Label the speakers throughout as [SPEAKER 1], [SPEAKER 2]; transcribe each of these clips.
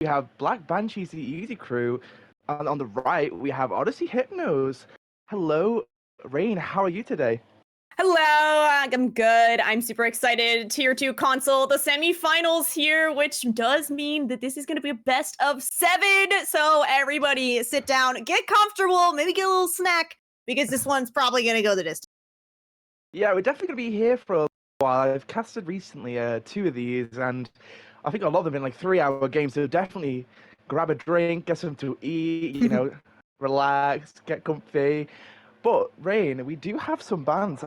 [SPEAKER 1] we have Black Banshees, the Easy Crew, and on the right we have Odyssey Hypnos. Hello, Rain. How are you today?
[SPEAKER 2] Hello, I'm good. I'm super excited. Tier 2 console, the semifinals here, which does mean that this is going to be a best of 7. So everybody sit down, get comfortable, maybe get a little snack, because this one's probably going to go the distance.
[SPEAKER 1] Yeah, we're definitely going to be here for a while. I've casted recently 2 of these, and I think a lot of them in like 3-hour games. So definitely grab a drink, get something to eat, relax, get comfy. But Rain, we do have some bands.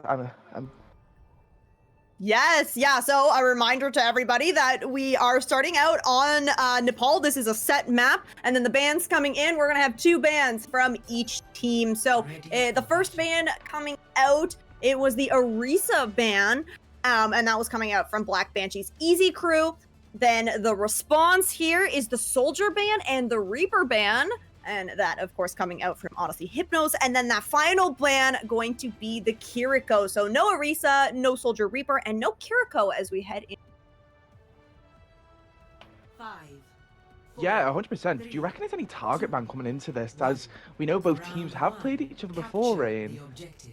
[SPEAKER 2] Yes, yeah. So a reminder to everybody that we are starting out on Nepal. This is a set map, and then the bands coming in, we're gonna have 2 bands from each team. So the first band coming out, it was the Orisa band, and that was coming out from Black Banshee's Easy Crew. Then the response here is the Soldier band and the Reaper band. And that, of course, coming out from Odyssey Hypnos. And then that final band going to be the Kiriko. So no Orisa, no Soldier Reaper, and no Kiriko as we head in.
[SPEAKER 3] 5.
[SPEAKER 1] Yeah, 100%. Do you reckon there's any target ban coming into this? As we know both teams have played each other before, Rain.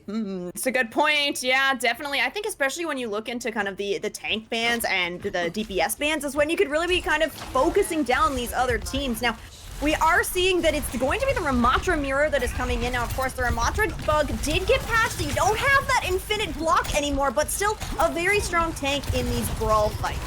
[SPEAKER 2] It's a good point. Yeah, definitely. I think especially when you look into kind of the tank bands and the DPS bands is when you could really be kind of focusing down these other teams. Now, we are seeing that it's going to be the Ramatra mirror that is coming in. Now, of course, the Ramatra bug did get patched, so you don't have that infinite block anymore, but still a very strong tank in these brawl fights.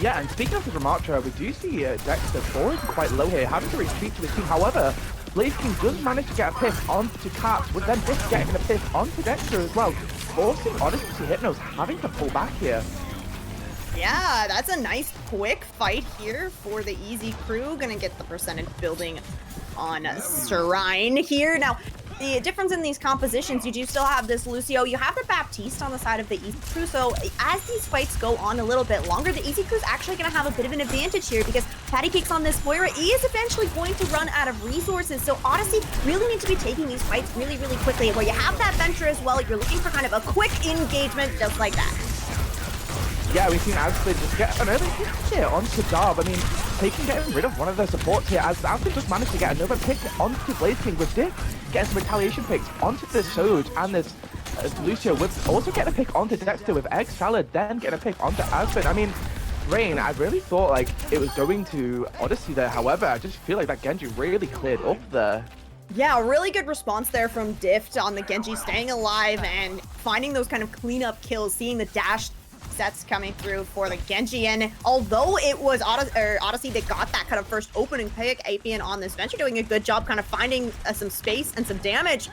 [SPEAKER 1] Yeah, and speaking of the Ramatra, we do see Dexter falling quite low here, having to retreat to his team. However, Blaze King does manage to get a pick onto Caps, with then just getting a pick onto Dexter as well, forcing Odyssey Hypnos having to pull back here.
[SPEAKER 2] Yeah, that's a nice quick fight here for the Easy Crew. Gonna get the percentage building on Shrine here. Now, the difference in these compositions, you do still have this Lucio. You have the Baptiste on the side of the Easy Crew. So as these fights go on a little bit longer, the Easy Crew is actually going to have a bit of an advantage here because Patty Cakes on this Moira is eventually going to run out of resources. So Odyssey really needs to be taking these fights really, really quickly. Where you have that Venture as well, you're looking for kind of a quick engagement just like that.
[SPEAKER 1] Yeah, we've seen Aspen just get an early pick here onto Darb. I mean, taking getting rid of one of their supports here as Aspen just managed to get another pick onto Blaze King with Dick getting some retaliation picks onto this Soj and this Lucio with also getting a pick onto Dexter with Egg Salad, then getting a pick onto Aspen. I mean, Rain, I really thought like it was going to Odyssey there. However, I just feel like that Genji really cleared up there.
[SPEAKER 2] Yeah, a really good response there from Dift on the Genji staying alive and finding those kind of cleanup kills, seeing the dash sets coming through for the Genji. And although it was Odyssey that got that kind of first opening pick, Apian on this Venture doing a good job kind of finding some space and some damage.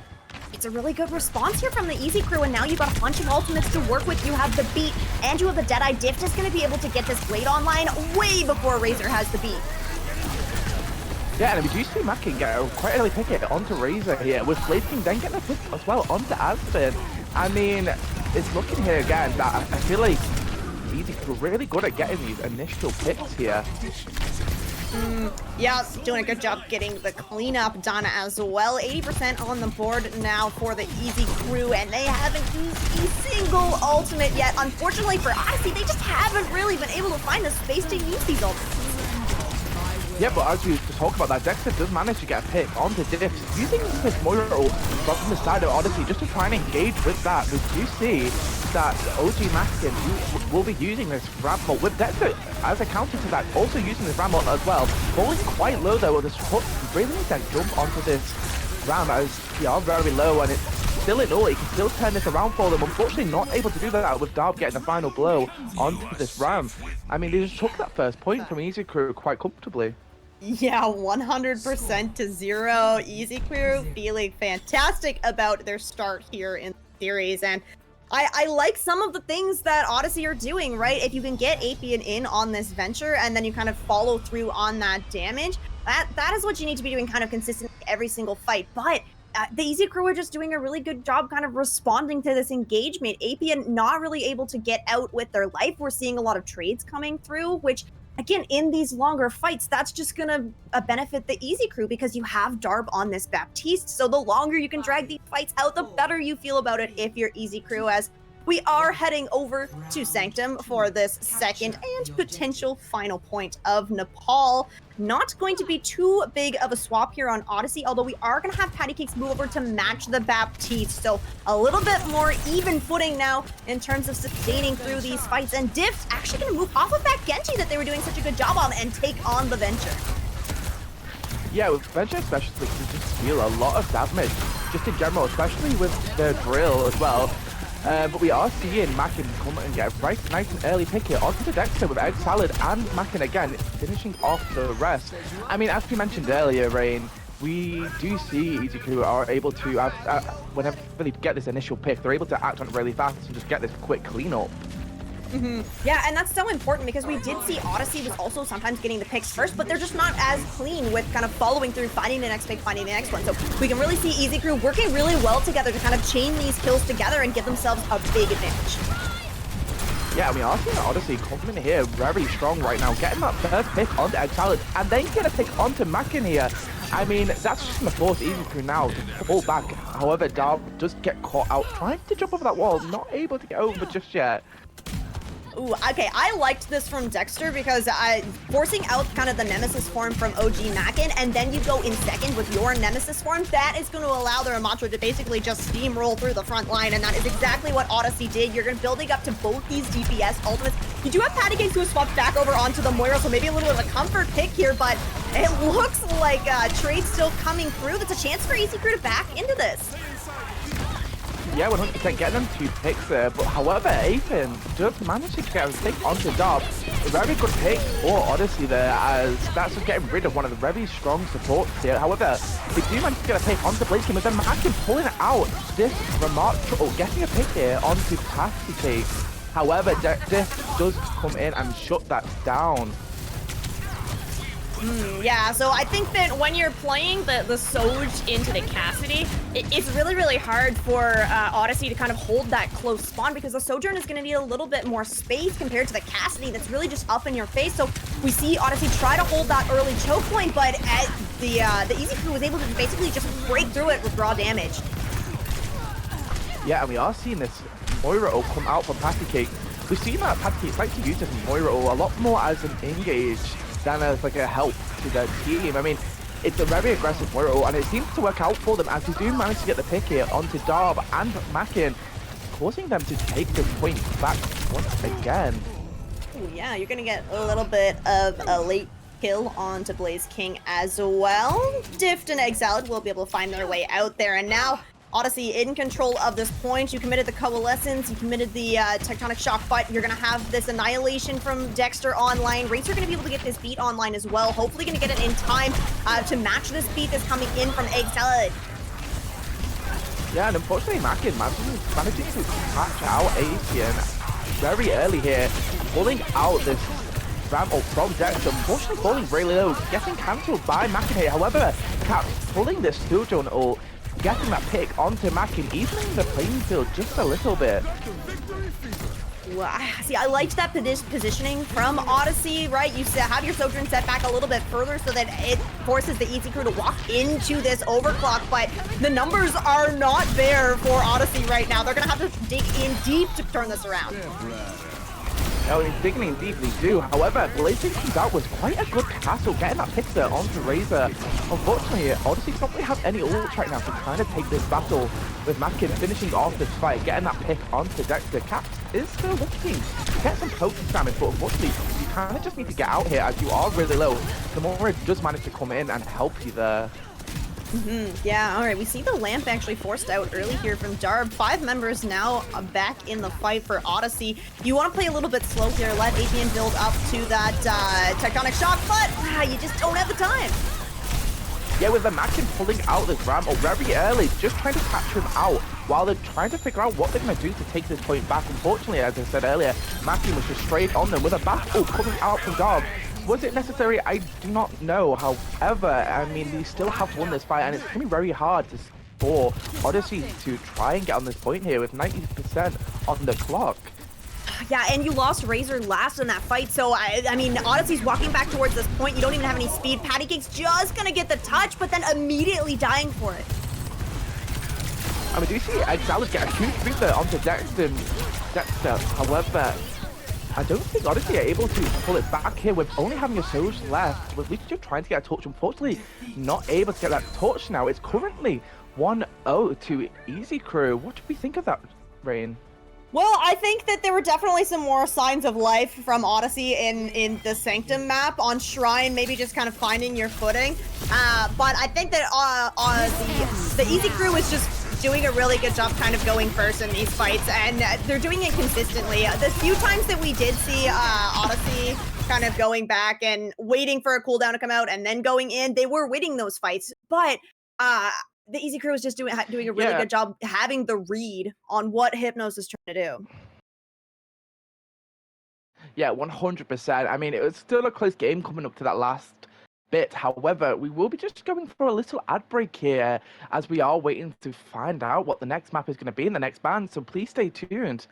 [SPEAKER 2] It's a really good response here from the Easy Crew, and now you've got a bunch of ultimates to work with. You have the beat, and you have the Deadeye. Dift is going to be able to get this Blade online way before Razor has the beat.
[SPEAKER 1] Yeah, and we do see Mackin get a quite early pick it onto Razor here, with Blade King then getting a pick as well onto Aspen. I mean, it's looking here again that I feel like Easy Crew really good at getting these initial picks here.
[SPEAKER 2] Yeah, doing a good job getting the cleanup done as well. 80% on the board now for the Easy Crew, and they haven't used a single ultimate yet. Unfortunately for Odyssey, they just haven't really been able to find the space to use these ultimates.
[SPEAKER 1] Yeah, but as we talk about that, Dexter does manage to get a pick onto Diff, using his Moira ult from the side of Odyssey just to try and engage with that. We do see that OG Maskin will be using this Ramble with Dexter as a counter to that, also using this Ramble as well. Falling quite low though with this hook, really needs that jump onto this Ram as they are very low, and it's still in all. He can still turn this around for them. Unfortunately not able to do that with Darb getting the final blow onto this Ram. I mean, they just took that first point from Easy Crew quite comfortably.
[SPEAKER 2] Yeah, 100% to 0. Easy Crew feeling fantastic about their start here in the series. And I like some of the things that Odyssey are doing, right? If you can get Apian in on this Venture and then you kind of follow through on that damage, that is what you need to be doing kind of consistently every single fight. But the Easy Crew are just doing a really good job kind of responding to this engagement. Apian not really able to get out with their life. We're seeing a lot of trades coming through, which again, in these longer fights, that's just gonna benefit the Easy Crew because you have Darb on this Baptiste. So the longer you can drag these fights out, the better you feel about it if you're Easy Crew. As we are heading over to Sanctum for this second and potential final point of Nepal. Not going to be too big of a swap here on Odyssey, although we are going to have Patty Cakes move over to match the Baptiste. So a little bit more even footing now in terms of sustaining through these fights. And Diff's actually going to move off of that Genji that they were doing such a good job on and take on the Venture.
[SPEAKER 1] Yeah, with Venture especially, you just deal a lot of damage, just in general, especially with the drill as well. But we are seeing Mackin come and get a nice and early pick here onto the Dexter with Egg Salad and Mackin again finishing off the rest. I mean, as we mentioned earlier, Rain, we do see Easy Crew are able to, whenever they get this initial pick, they're able to act on it really fast and just get this quick cleanup.
[SPEAKER 2] Yeah, and that's so important because we did see Odyssey was also sometimes getting the picks first, but they're just not as clean with kind of following through, finding the next pick, finding the next one. So we can really see Easy Crew working really well together to kind of chain these kills together and give themselves a big advantage.
[SPEAKER 1] Yeah, we are seeing Odyssey coming in here very strong right now, getting that first pick onto Egg Salad and then get a pick onto Mackin here. I mean, that's just going to force Easy Crew now to pull back. However, Darb does get caught out trying to jump over that wall, not able to get over just yet.
[SPEAKER 2] Ooh, okay, I liked this from Dexter because forcing out kind of the Nemesis form from OG Mackin, and then you go in second with your Nemesis form, that is going to allow the Ramattra to basically just steamroll through the front line, and that is exactly what Odyssey did. You're going to building up to both these DPS ultimates. You do have Patty Cakes who has swapped back over onto the Moira, so maybe a little bit of a comfort pick here, but it looks like trade still coming through. That's a chance for Easy Crew to back into this.
[SPEAKER 1] Yeah, 100% getting them 2 picks there, but however, Aiden does manage to get a pick onto Darb. A very good pick for Odyssey there, as that's just getting rid of one of the very strong supports here. However, they do manage to get a pick onto Blaking, but then Mackin pulling it out. This remarkable, getting a pick here onto Patty Cake. However, Diff does come in and shut that down.
[SPEAKER 3] Yeah, so I think that when you're playing the Soj into the Cassidy, it's really, really hard for Odyssey to kind of hold that close spawn because the Sojourn is going to need a little bit more space compared to the Cassidy that's really just up in your face. So we see Odyssey try to hold that early choke point, but the Easy Crew was able to basically just break through it with raw damage.
[SPEAKER 1] Yeah, and we are seeing this Moira ult come out from Patty Cake. We've seen that Patty Cake likes to use this Moira ult a lot more as an engage than as like a help to their team. I mean, it's a very aggressive Moira ult, and it seems to work out for them as they do manage to get the pick here onto Darb and Mackin, causing them to take this point back once again.
[SPEAKER 2] Ooh, yeah, you're gonna get a little bit of a late kill onto Blaze King as well. Diff and Egg Salad will be able to find their way out there, and now Odyssey in control of this point. You committed the Coalescence, you committed the Tectonic Shock, but you're going to have this Annihilation from Dexter online. Racer going to be able to get this beat online as well. Hopefully going to get it in time to match this beat that's coming in from Egg Salad.
[SPEAKER 1] Yeah, and unfortunately Mackin managing to catch out Asian very early here, pulling out this ram ult from Dexter, unfortunately falling really low, getting cancelled by Mackin here. However, Cap pulling this Sojourn ult, getting that pick onto Mackin, evening the playing field just a little bit.
[SPEAKER 2] Wow. See, I liked that positioning from Odyssey, right? You have your Sojourn set back a little bit further so that it forces the Easy Crew to walk into this overclock, but the numbers are not there for Odyssey right now. They're going to have to dig in deep to turn this around.
[SPEAKER 1] Oh, he's digging in deeply too. However, Blazing comes out was quite a good castle, getting that pick there onto Razor. Unfortunately, Odyssey don't really have any ults right now to kind of take this battle with Mackin finishing off this fight, getting that pick onto Dexter. Caps is still looking to get some potent damage, but unfortunately, you kind of just need to get out here as you are really low. Gamora does manage to come in and help you there.
[SPEAKER 2] Yeah, all right, we see the lamp actually forced out early here from Darb. 5 members now back in the fight for Odyssey. You want to play a little bit slow here, let APN build up to that Tectonic Shock, but you just don't have the time.
[SPEAKER 1] Yeah, with the Mackin pulling out this ram very early, just trying to catch him out while they're trying to figure out what they're going to do to take this point back. Unfortunately, as I said earlier, Mackin was just straight on them with a back coming out from Darb. Was it necessary? I do not know. However, I mean, we still have won this fight, and it's going to be very hard for Odyssey to try and get on this point here with 90% on the clock.
[SPEAKER 2] Yeah, and you lost Razor last in that fight, so I mean, Odyssey's walking back towards this point. You don't even have any speed. Patty Cake's just going to get the touch, but then immediately dying for it.
[SPEAKER 1] And we do see Exilus get a huge boost there onto Dexter. However, I don't think Odyssey are able to pull it back here with only having a Surge left. With Lucio trying to get a touch, unfortunately not able to get that touch now. It's currently 1-0 to Easy Crew. What do we think of that, Rain?
[SPEAKER 2] Well, I think that there were definitely some more signs of life from Odyssey in the Sanctum map. On Shrine, maybe just kind of finding your footing. But I think that the Easy Crew is just doing a really good job kind of going first in these fights, and they're doing it consistently. The few times that we did see Odyssey kind of going back and waiting for a cooldown to come out and then going in, they were winning those fights. But the Easy Crew is just doing a really good job having the read on what Hypnos is trying to do.
[SPEAKER 1] Yeah, 100%. I mean, it was still a close game coming up to that last bit. However, we will be just going for a little ad break here as we are waiting to find out what the next map is going to be in the next band. So please stay tuned.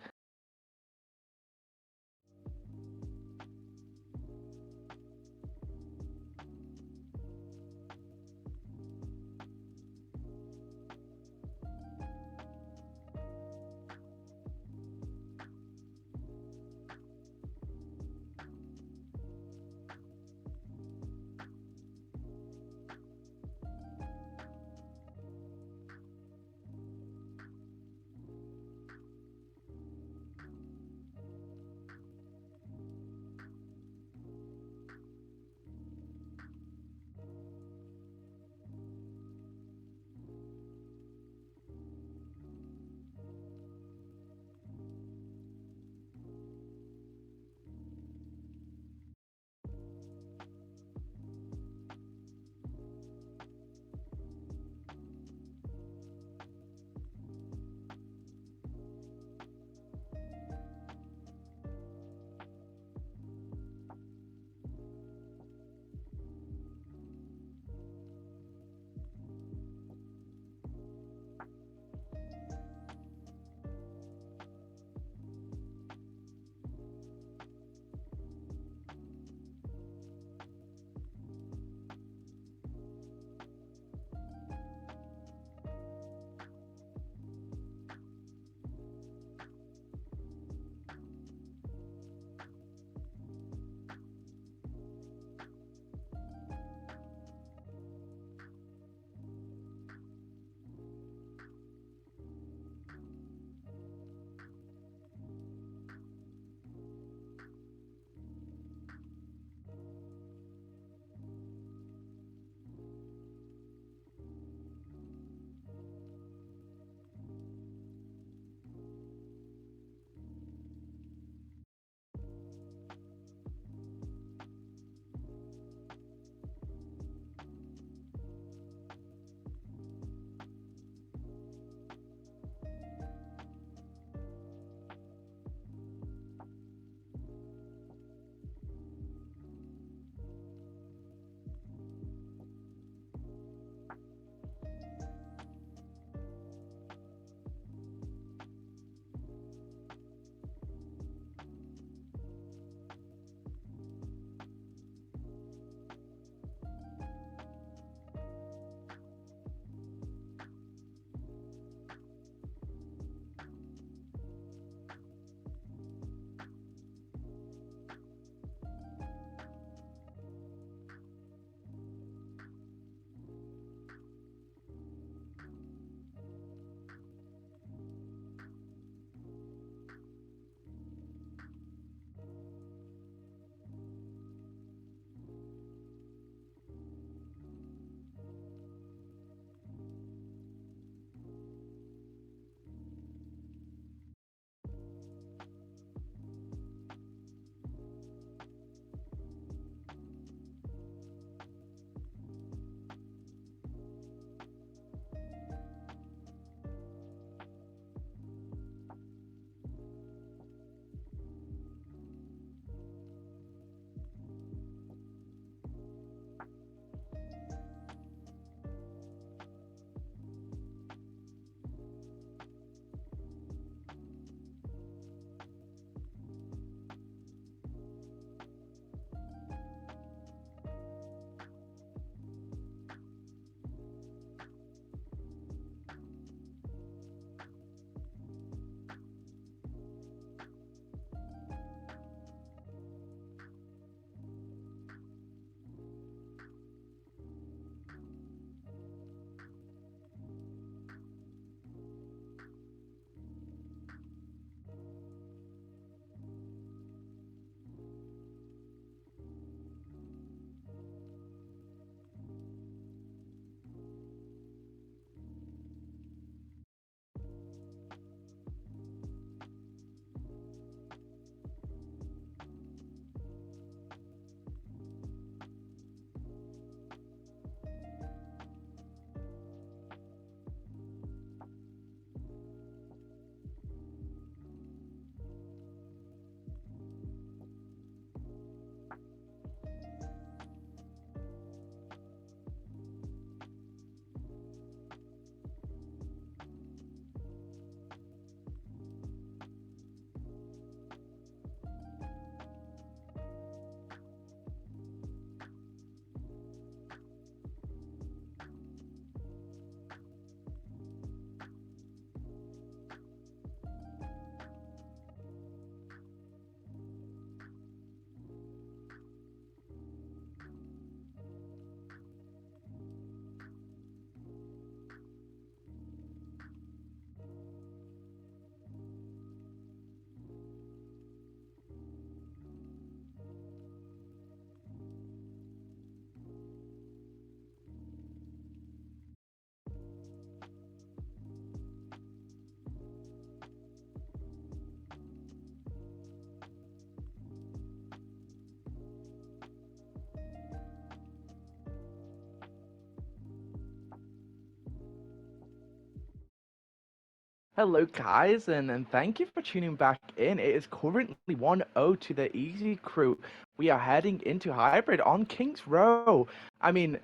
[SPEAKER 1] Hello, guys, and thank you for tuning back in. It is currently 1-0 to the Easy Crew. We are heading into Hybrid on King's Row. I mean,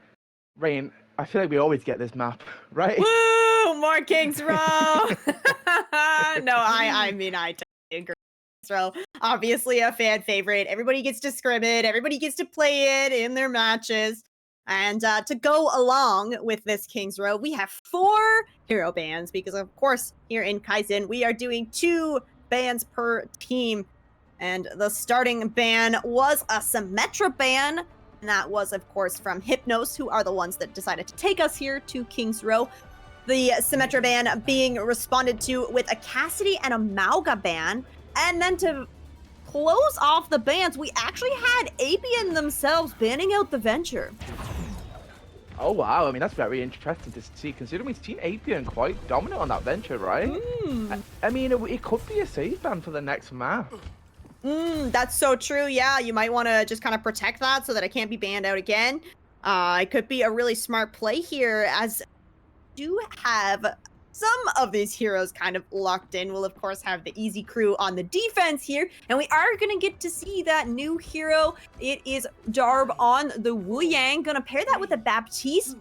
[SPEAKER 1] Rain, I feel like we always get this map, right?
[SPEAKER 2] Woo! More Kings Row! No, I mean, I totally agree. Kings Row, obviously a fan favorite. Everybody gets to scrim it. Everybody gets to play it in their matches. And to go along with this Kings Row, we have 4 hero bans because, of course, here in Kaizen, we are doing 2 bans per team. And the starting ban was a Symmetra ban. And that was, of course, from Hypnos, who are the ones that decided to take us here to Kings Row. The Symmetra ban being responded to with a Cassidy and a Mauga ban. And then to close off the bans, we actually had Apian themselves banning out the Venture.
[SPEAKER 1] Oh, wow. I mean, that's very interesting to see, considering we've seen Apian quite dominant on that Venture, right? I mean, it could be a safe ban for the next map.
[SPEAKER 2] That's so true. Yeah, you might want to just kind of protect that so that it can't be banned out again. It could be a really smart play here, as do have some of these heroes kind of locked in. We'll, of course, have the Easy Crew on the defense here, and we are going to get to see that new hero. It is Darb on the Wu Yang. Going to pair that with a Baptiste.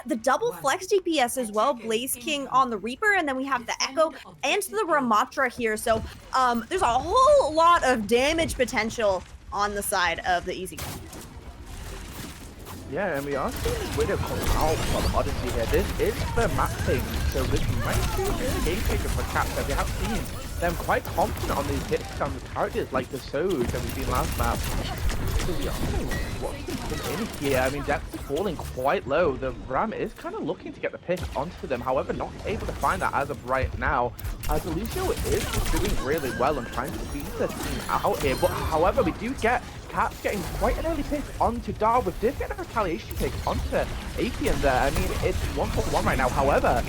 [SPEAKER 2] The double flex DPS as well, Blaze King on the Reaper, and then we have the Echo and the Ramatra here. So there's a whole lot of damage potential on the side of the Easy Crew.
[SPEAKER 1] Yeah, and we are seeing this Widow come out from Odyssey here. This is the map thing, so this might be a really game changer for Caps, as we have seen them quite confident on these hits on the characters like the Soj that we've seen last map. So we are what's in here. I mean, depth is falling quite low. The Ram is kind of looking to get the pick onto them, however, not able to find that as of right now. As Lucio is doing really well and trying to beat the team out here, but however, we do get Caps getting quite an early pick onto Dar, with Div getting a retaliation pick onto Apian there. I mean, it's 1-for-1 right now. However,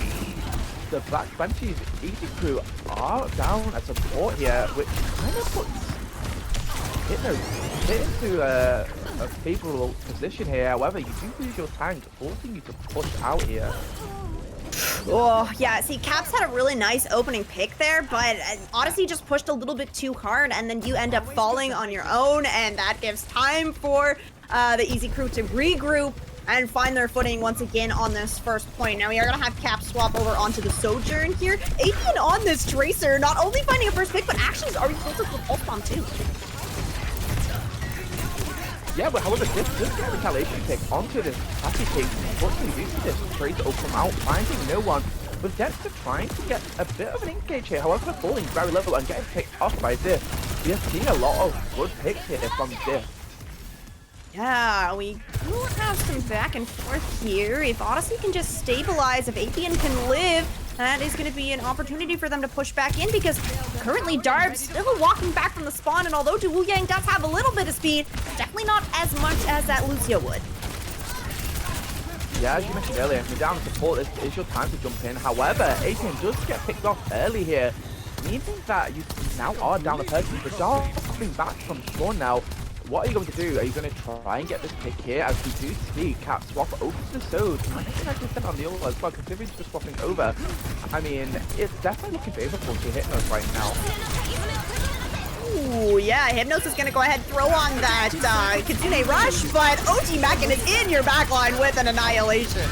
[SPEAKER 1] the Black 20's Easy Crew are down at support here, which kind of puts Hypnos into a favorable position here. However, you do lose your tank, forcing you to push out here.
[SPEAKER 2] Oh, yeah, see, Caps had a really nice opening pick there, but Odyssey just pushed a little bit too hard, and then you end up falling on your own, and that gives time for the Easy Crew to regroup and find their footing once again on this first point. Now we are going to have Caps swap over onto the Sojourn here. Apian on this Tracer, not only finding a first pick, but actually is already close to the pulse bomb too.
[SPEAKER 1] Yeah, but however, this does get a retaliation pick onto this Happy Cake. Unfortunately, due to this trade to come out, finding no one. With Dexter trying to get a bit of an engage here, however, falling very level and getting picked off by Diff. We are seeing a lot of good picks here from Diff.
[SPEAKER 2] Yeah, we will have some back and forth here. If Odyssey can just stabilize, if Apian can live, that is going to be an opportunity for them to push back in, because currently Darb's still walking back from the spawn, and although Wu Yang does have a little bit of speed, definitely not as much as that Lucio would.
[SPEAKER 1] Yeah, as you mentioned earlier, if you're down to support, this is your time to jump in. However, Apian does get picked off early here, meaning that you now are down a person. But Darb coming back from spawn now. What are you going to do? Are you going to try and get this pick here, as we do see Cap swap over to Soj? I think I just said on the other as well, considering just swapping over. I mean, it's definitely looking favorable to Hypnos right now.
[SPEAKER 2] Ooh, yeah, Hypnos is going to go ahead and throw on that Kitsune Rush, but OG Mackin is in your backline with an annihilation.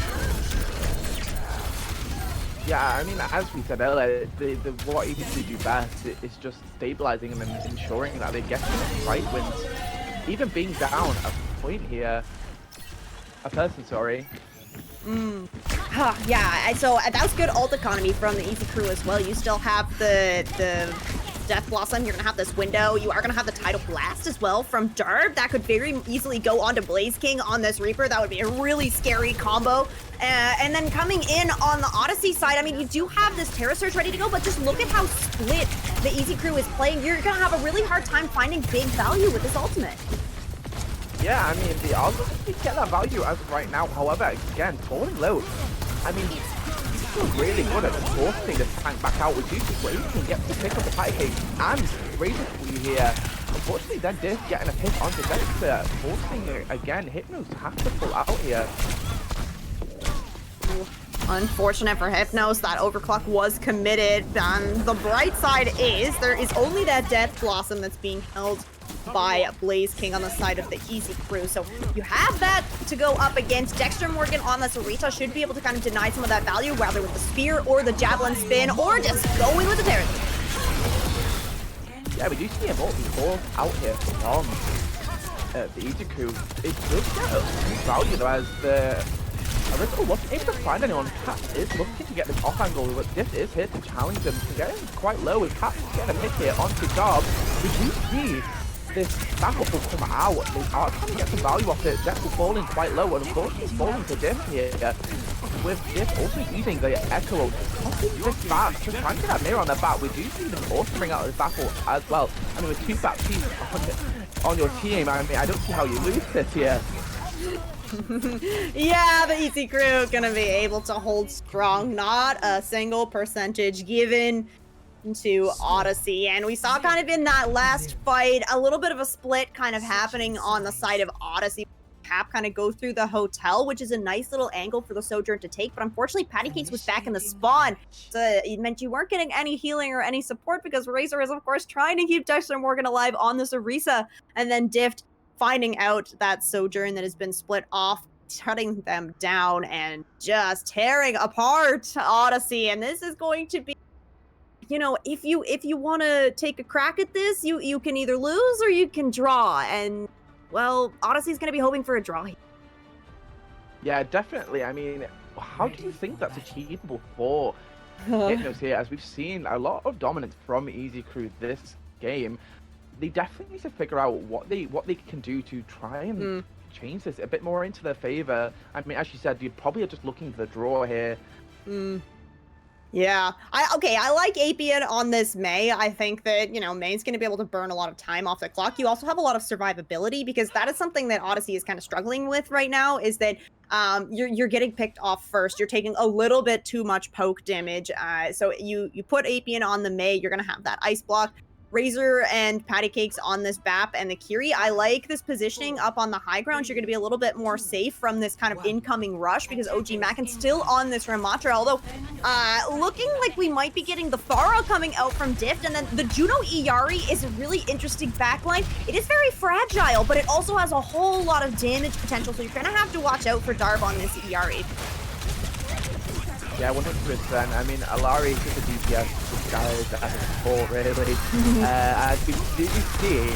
[SPEAKER 1] Yeah, I mean, as we said earlier, what EVC do best is just stabilizing them and ensuring that they get the right wins. Even being down a point here, a person, sorry.
[SPEAKER 2] Yeah, so that was good ult economy from the Easy Crew as well. You still have the Death Blossom, you're gonna have this window, you are gonna have the Tidal Blast as well from Darb. That could very easily go onto Blaze King on this Reaper. That would be a really scary combo. And then coming in on the Odyssey side, I mean, you do have this Terra Surge ready to go, but just look at how split the Easy Crew is playing. You're gonna have a really hard time finding big value with this ultimate.
[SPEAKER 1] Yeah, I mean, the odds get that value as of right now. However, again, falling low. I mean, he's still really good at forcing the tank back out, which is where he can get to pick up the Patty Cake and Razor for you here. Unfortunately, then Diff getting a pick onto Dexter, forcing again. Hypnos have to pull out here.
[SPEAKER 2] Unfortunate for Hypnos, that overclock was committed. The bright side is there is only that Death Blossom that's being held by Blaze King on the side of the Easy Crew. So you have that to go up against. Dexter Morgan on this Orisa should be able to kind of deny some of that value, whether with the spear or the javelin spin, or just going with the parry.
[SPEAKER 1] Yeah, we do see a multi-ball out here from the Easy Crew. It does get value though, as the Orisa wasn't able to find anyone. Cat is looking to get this off angle, but Diff is here to challenge them to get him quite low. With Cat getting a pick here onto Garb, we do see this backup will come out. They are trying to get some value off it. Death will fall in quite low, and unfortunately it's falling to Diff here. With Diff also using the Echo this back to try and get that mirror on their back. We do see them also bring out this battle as well. I mean, with two back teams on your team, I mean, I don't see how you lose this here.
[SPEAKER 2] Yeah, the Easy Crew gonna be able to hold strong. Not a single percentage given to Odyssey, and we saw kind of in that last fight a little bit of a split kind of happening on the side of Odyssey. Cap kind of go through the hotel, which is a nice little angle for the Sojourn to take, but unfortunately Patty Cakes was back in the spawn, so it meant you weren't getting any healing or any support, because Razor is of course trying to keep Dexter Morgan alive on this Orisa, and then Dift finding out that Sojourn that has been split off, shutting them down and just tearing apart Odyssey. And this is going to be, you know, if you want to take a crack at this, you can either lose or you can draw, and well, Odyssey's going to be hoping for a draw here.
[SPEAKER 1] Yeah, definitely. I mean, how do you think that's achievable for Hypnos here? As we've seen a lot of dominance from Easy Crew this game, they definitely need to figure out what they can do to try and change this a bit more into their favor. I mean, as you said, you probably are just looking for the draw here.
[SPEAKER 2] Yeah, I like Apian on this Mei. I think that, you know, Mei's going to be able to burn a lot of time off the clock. You also have a lot of survivability, because that is something that Odyssey is kind of struggling with right now, is that you're getting picked off first. You're taking a little bit too much poke damage. So you put Apian on the Mei, you're going to have that ice block. Razor and Patty Cakes on this BAP and the Kiri. I like this positioning up on the high ground. You're going to be a little bit more safe from this kind of incoming rush, because OG Mackin's still on this Ramatra, although looking like we might be getting the Pharah coming out from Dift, and then the Juno Iyari is a really interesting backline. It is very fragile, but it also has a whole lot of damage potential, so you're going to have to watch out for Darb on this Iyari.
[SPEAKER 1] Yeah, 100%. I mean, Alari is just a DPS disguised as a support, really. As we do see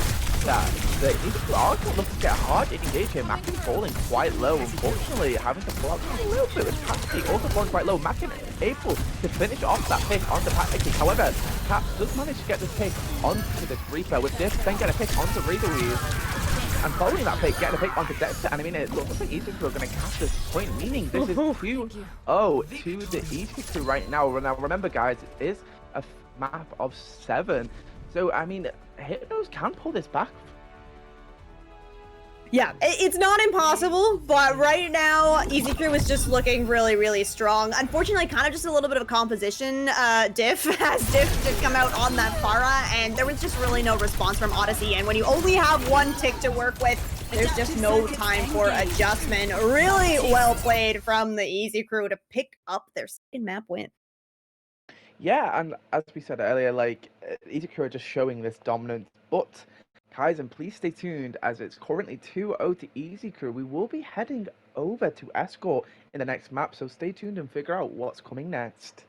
[SPEAKER 1] that the Eagles are looking to get hard to engage here. Mackin falling quite low, unfortunately, having to pull out a little bit with Patrick also falling quite low. Mackin able to finish off that pick onto Patrick. However, Caps does manage to get this pick onto this Reaper with this, then get a pick onto Razor Weave. And following that pick, getting a pick onto Dexter, and I mean, it looks like Easy Crew are going to catch this point, meaning this is 2-0 to the Easy Crew right now. Now, remember, guys, it is a map of 7, so I mean, Hypnos can pull this back.
[SPEAKER 2] Yeah, it's not impossible, but right now, Easy Crew is just looking really, really strong. Unfortunately, kind of just a little bit of a composition diff, as Diff did come out on that Pharah, and there was just really no response from Odyssey. And when you only have one tick to work with, there's just no time for adjustment. Really well played from the Easy Crew to pick up their second map win.
[SPEAKER 1] Yeah, and as we said earlier, like, Easy Crew are just showing this dominance, but Kaizen, please stay tuned, as it's currently 2-0 to Easy Crew. We will be heading over to Escort in the next map, so stay tuned and figure out what's coming next.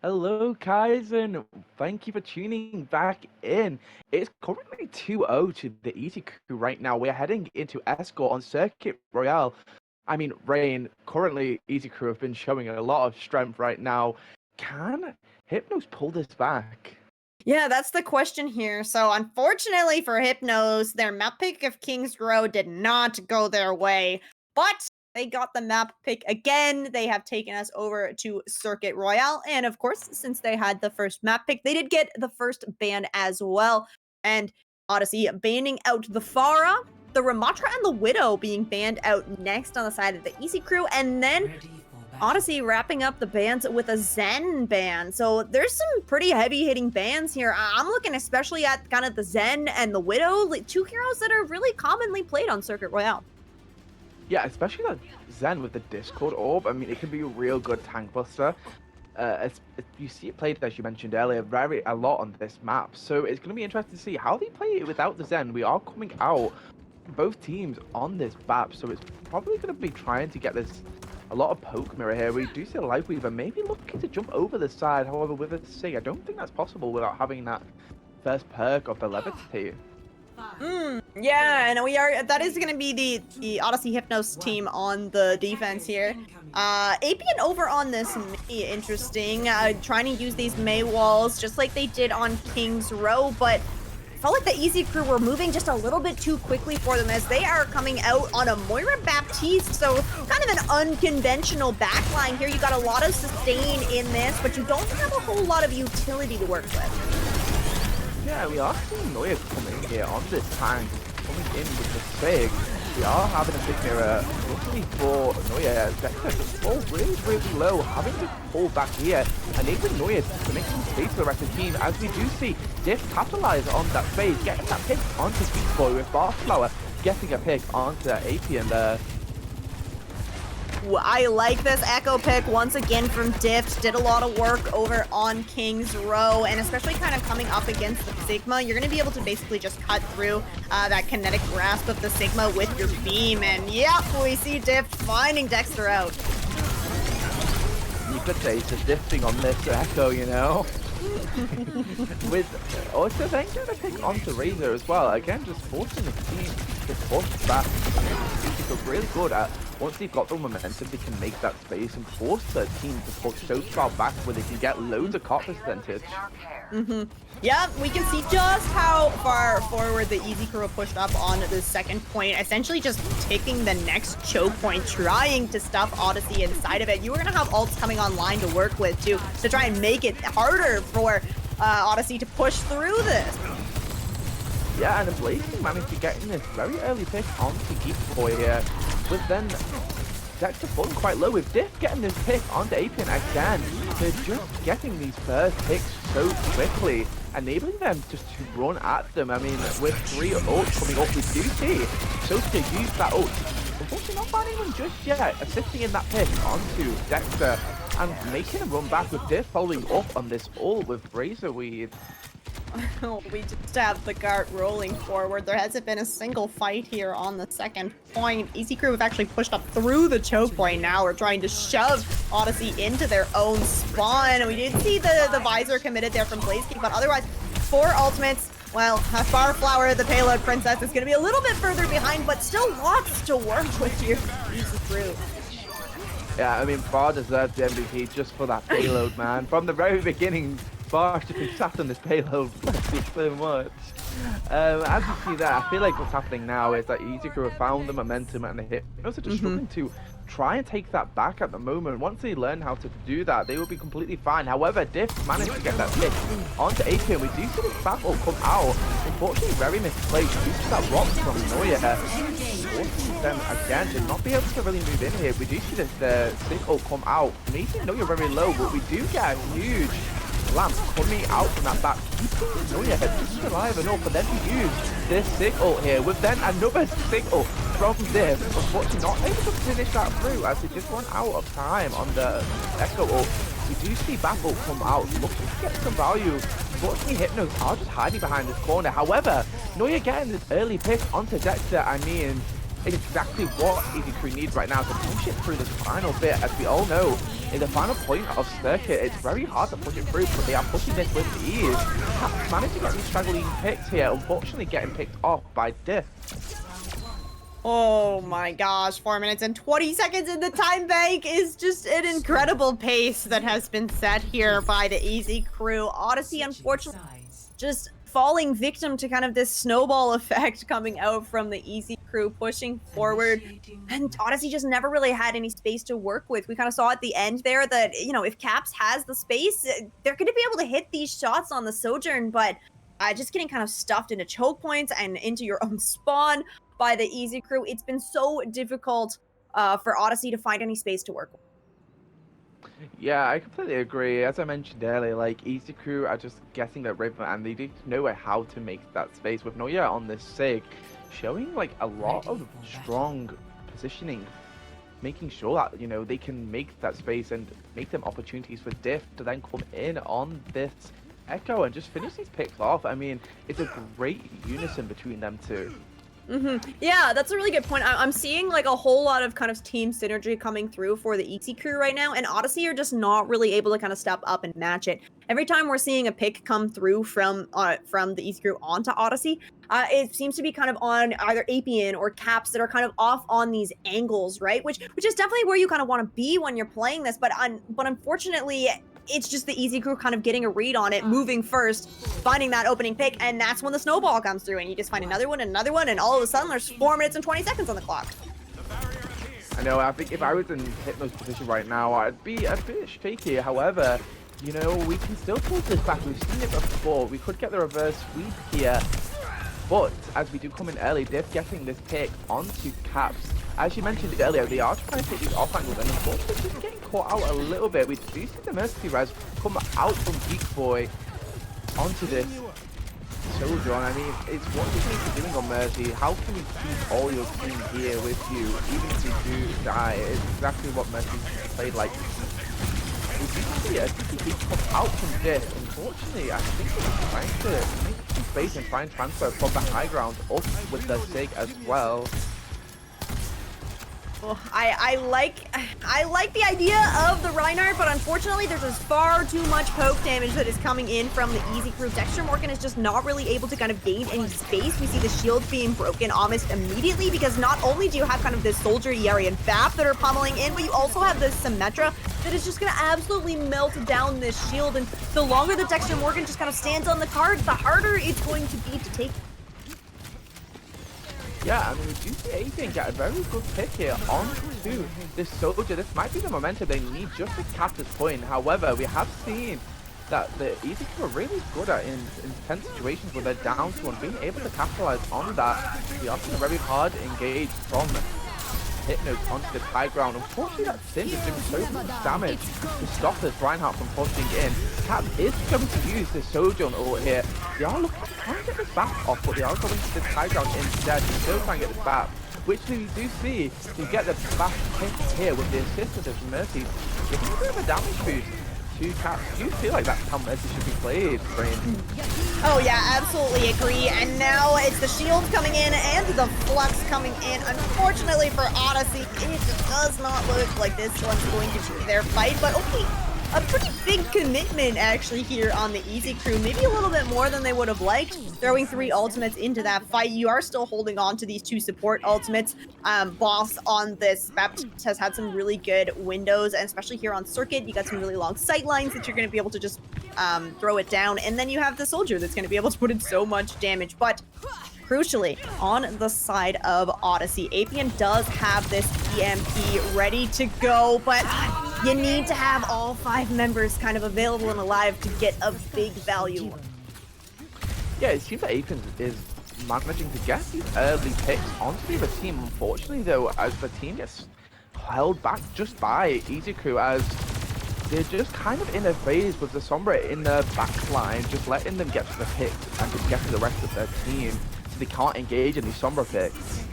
[SPEAKER 1] Hello, Kaizen. Thank you for tuning back in. It's currently 2-0 to the Easy Crew right now. We're heading into Escort on Circuit Royale. I mean, Rain, currently Easy Crew have been showing a lot of strength right now. Can Hypnos pull this back?
[SPEAKER 2] Yeah, that's the question here. So unfortunately for Hypnos, their map pick of King's Row did not go their way, but they got the map pick again. They have taken us over to Circuit Royale. And of course, since they had the first map pick, they did get the first ban as well. And Odyssey banning out the Pharah, the Ramatra, and the Widow being banned out next on the side of the Easy Crew. And then Odyssey wrapping up the bans with a Zen ban. So there's some pretty heavy-hitting bans here. I'm looking especially at kind of the Zen and the Widow, like two heroes that are really commonly played on Circuit Royale.
[SPEAKER 1] Yeah, especially that Zen with the Discord Orb. I mean, it can be a real good tank buster. You see it played, as you mentioned earlier, a lot on this map. So it's going to be interesting to see how they play it without the Zen. We are coming out, both teams, on this map. So it's probably going to be trying to get this a lot of poke mirror here. We do see a Life Weaver maybe looking to jump over the side. However, with a Sig, I don't think that's possible without having that first perk of the Levitate.
[SPEAKER 2] Yeah, and that is going to be the Odyssey Hypnos team on the defense here. Apian over on this Mei, interesting, trying to use these Mei walls just like they did on King's Row, but felt like the Easy Crew were moving just a little bit too quickly for them as they are coming out on a Moira Baptiste, so kind of an unconventional backline here. You got a lot of sustain in this, but you don't have a whole lot of utility to work with.
[SPEAKER 1] Yeah, we are seeing Noya coming here on this tank, coming in with the Sig. We are having a big mirror, luckily for Noya. Dexter just falls really low, having to pull back here, enabling Noya to make some space for the rest of the team, as we do see Diff capitalize on that space, getting that pick onto Beast Boy with Barflower, getting a pick onto Apian there.
[SPEAKER 2] I like this echo pick once again from Dift. Did a lot of work over on King's Row, and especially kind of coming up against the Sigma, you're going to be able to basically just cut through that kinetic grasp of the Sigma with your beam. And yep, we see Dift finding Dexter out.
[SPEAKER 1] You could say it's a Difting on this echo, you know. With also then going to pick onto Razor as well. Again, just forcing the team to push back. They look really good at once they've got the momentum, they can make that space and force the team to push so far back where they can get loads of cop percentage.
[SPEAKER 2] Yeah, we can see just how far forward the Easy Crew pushed up on the second point, essentially just taking the next choke point, trying to stuff Odyssey inside of it. You were going to have ults coming online to work with too, to try and make it harder for Odyssey to push through this.
[SPEAKER 1] Yeah, and Blazing managed to get in this very early pick onto Geek Boy here, but then Dexter falling quite low with Diff getting this pick onto Apian again. They're just getting these first picks so quickly, enabling them just to run at them. I mean, with 3 ults coming up, we do see Sosuke use that ult. Unfortunately, not finding them just yet, assisting in that pick onto Dexter and making him run back with Diff following up on this ult with Razor Weave.
[SPEAKER 2] We just have the cart rolling forward. There hasn't been a single fight here on the second point. Easy Crew have actually pushed up through the choke point now. We're trying to shove Odyssey into their own spawn. We did see the visor committed there from Blaze King, but otherwise, 4 ultimates. Well, Farflower, the payload princess, is going to be a little bit further behind, but still lots to work with here. Easy Crew.
[SPEAKER 1] Yeah, I mean, Far deserves the MVP just for that payload, man. From the very beginning, Far should be sat on this payload so much. As you see there, I feel like what's happening now is that Easy Crew have found the momentum and the hit. They're also just struggling to try and take that back at the moment. Once they learn how to do that, they will be completely fine. However, Diff managed to get that pick onto Apian. We do see this battle come out. Unfortunately, very misplaced due to that rock from Noya here. Forcing them again to not be able to really move in here. We do see this sick ult come out, making Noya very low, but we do get a huge lamp coming out from that back, keeping Noya just alive enough for them to use this sick ult here, with then another sick ult from Div, unfortunately not able to finish that through as they just run out of time on the Echo ult. We do see Battle come out, looking to get some value. Unfortunately, Hypnos are just hiding behind this corner. However, Noya getting this early pick onto Dexter. I mean, exactly what Easy Crew needs right now to push it through this final bit. As we all know, in the final point of circuit, it's very hard to push it through, but they are pushing this with ease. Caps managed to get these straggling picks here, unfortunately getting picked off by Diff.
[SPEAKER 2] Oh my gosh, 4 minutes and 20 seconds in the time bank is just an incredible pace that has been set here by the Easy Crew. Odyssey, unfortunately, just falling victim to kind of this snowball effect coming out from the Easy Crew pushing forward. And Odyssey just never really had any space to work with. We kind of saw at the end there that, you know, if Caps has the space, they're going to be able to hit these shots on the Sojourn, but just getting kind of stuffed into choke points and into your own spawn by the Easy Crew, it's been so difficult for Odyssey to find any space to work with.
[SPEAKER 1] Yeah, I completely agree. As I mentioned earlier, like, Easy Crew are just getting their rhythm and they need to know how to make that space. With Noya on this SIG, showing like a lot of strong positioning, making sure that, you know, they can make that space and make them opportunities for Diff to then come in on this Echo and just finish these picks off. I mean, it's a great unison between them two.
[SPEAKER 2] Yeah, that's a really good point. I'm seeing like a whole lot of kind of team synergy coming through for the Easy Crew right now, and Odyssey are just not really able to kind of step up and match it. Every time we're seeing a pick come through from the Easy Crew onto Odyssey, it seems to be kind of on either Apian or Caps that are kind of off on these angles, right? Which is definitely where you kind of want to be when you're playing this, but unfortunately, it's just the Easy Crew kind of getting a read on it, moving first, finding that opening pick, and that's when the snowball comes through, and you just find another one, and all of a sudden there's 4 minutes and 20 seconds on the clock.
[SPEAKER 1] I know, I think if I was in Hypnos' position right now, I'd be a bit shaky. However, you know, we can still pull this back. We've seen it before. We could get the reverse sweep here. But as we do come in early, Diff getting this pick onto Caps. As you mentioned earlier, they are trying to take these off angles, and unfortunately just getting caught out a little bit. We do see the Mercy Res come out from Geek Boy onto this Soldier. I mean, it's what you need to be doing on Mercy. How can you keep all your team here with you, even if you do die? It's exactly what Mercy played like. We do see a TTP come out from Diff. Unfortunately, I think they're trying to make some space and try and transfer from the high ground up with the SIG as well.
[SPEAKER 2] Well, I like the idea of the Reinhardt, but unfortunately there's just far too much poke damage that is coming in from the Easy Crew. Dexter Morgan is just not really able to kind of gain any space. We see the shield being broken almost immediately because not only do you have kind of this Soldier, Yari, and Bap that are pummeling in, but you also have this Symmetra that is just going to absolutely melt down this shield. And the longer that Dexter Morgan just kind of stands on the card, the harder it's going to be to take.
[SPEAKER 1] Yeah, I mean, we do see Apian get a very good pick here onto this Soldier. This might be the momentum they need just to cap this point. However, we have seen that the Easy Crew are really good at in intense situations where they're down to one, being able to capitalize on that. We are seeing a very hard engage from Hypnos onto the high ground. Unfortunately, that Sim is doing so much damage to stop this Reinhardt from pushing in. Cap is going to use the Sojourn ult here. They are looking to try and get this back off, but they are going to this high ground instead to still try and get this back, which we do see to get the back hit here with the assist of this Mercy. Giving a bit of a damage boost to Cap. Do you feel like that's how Mercy should be played, Brain?
[SPEAKER 2] Oh yeah, absolutely agree. And now it's the shield coming in and the flux coming in. Unfortunately for Odyssey, it does not look like this one's going to be their fight, but okay. A pretty big commitment actually here on the Easy Crew, maybe a little bit more than they would have liked. Throwing 3 ultimates into that fight. You are still holding on to these 2 support ultimates. Boss on this map has had some really good windows, and especially here on Circuit, you got some really long sight lines that you're going to be able to just throw it down. And then you have the Soldier that's going to be able to put in so much damage. But crucially, on the side of Odyssey, Apian does have this EMP ready to go, but you need to have all 5 members kind of available and alive to get a big value.
[SPEAKER 1] Yeah, it seems that Apian is managing to get these early picks onto the other team. Unfortunately, though, as the team gets held back just by Easy Crew, as they're just kind of in a phase with the Sombra in the back line, just letting them get to the picks and just get to the rest of their team, so they can't engage in these Sombra picks.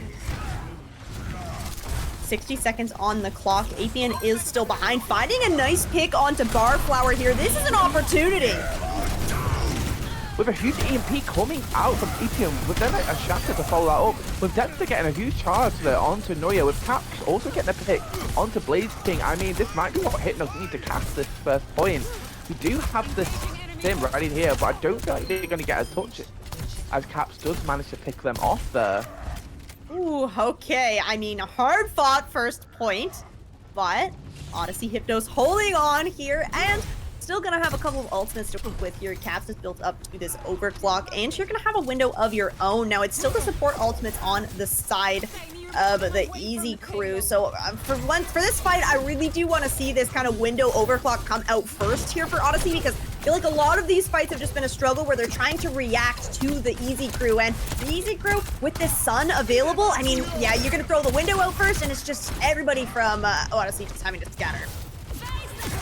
[SPEAKER 2] 60 seconds on the clock. Apian is still behind, finding a nice pick onto Barflower here. This is an opportunity.
[SPEAKER 1] with a huge EMP coming out from EPM, with then a Shatter to follow that up, with Dexter getting a huge charge there onto Neuer, with Caps also getting a pick onto Blaze King. I mean, this might be what Hypnos need to cast this first point. We do have this Sim right in here, but I don't feel like they're going to get a touch as Caps does manage to pick them off there.
[SPEAKER 2] Ooh, okay. I mean, hard fought first point, but Odyssey Hypnos holding on here and still gonna have a couple of ultimates to work with here. Caps is built up to this overclock, and you're gonna have a window of your own. Now, it's still the support ultimates on the side of the Easy crew. So for this fight, I really do want to see this kind of window overclock come out first here for Odyssey, because I feel like a lot of these fights have just been a struggle where they're trying to react to the Easy crew, and the Easy crew with this sun available, I mean, yeah, you're gonna throw the window out first, and it's just everybody from Odyssey just having to scatter.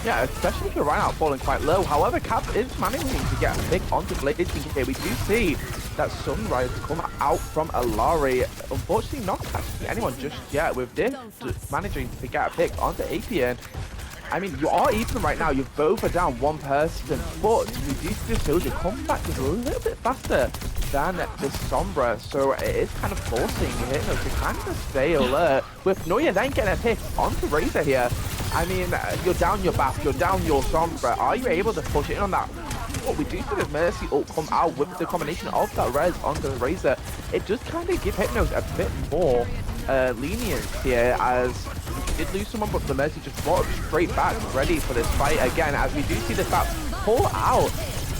[SPEAKER 1] Yeah, especially if you're right out falling quite low. However, Cap is managing to get a pick onto Blaze King here. We do see that Sunrise come out from Alari. Unfortunately, not catching anyone just yet, with this managing to get a pick onto APN. I mean, you are even right now. You both are down one person, but we do see the Soldier come back just a little bit faster than the Sombra, so it is kind of forcing Hypnos to kind of stay alert. With Neuer then getting a pick onto Razor here. I mean, you're down your Bath, you're down your Sombra. Are you able to push in on that? What we do see the Mercy ult come out with the combination of that res onto the Razor. It does kind of give Hypnos a bit more lenience here, as we did lose someone, but the Mercy just brought up straight back, ready for this fight again, as we do see the Fap pull out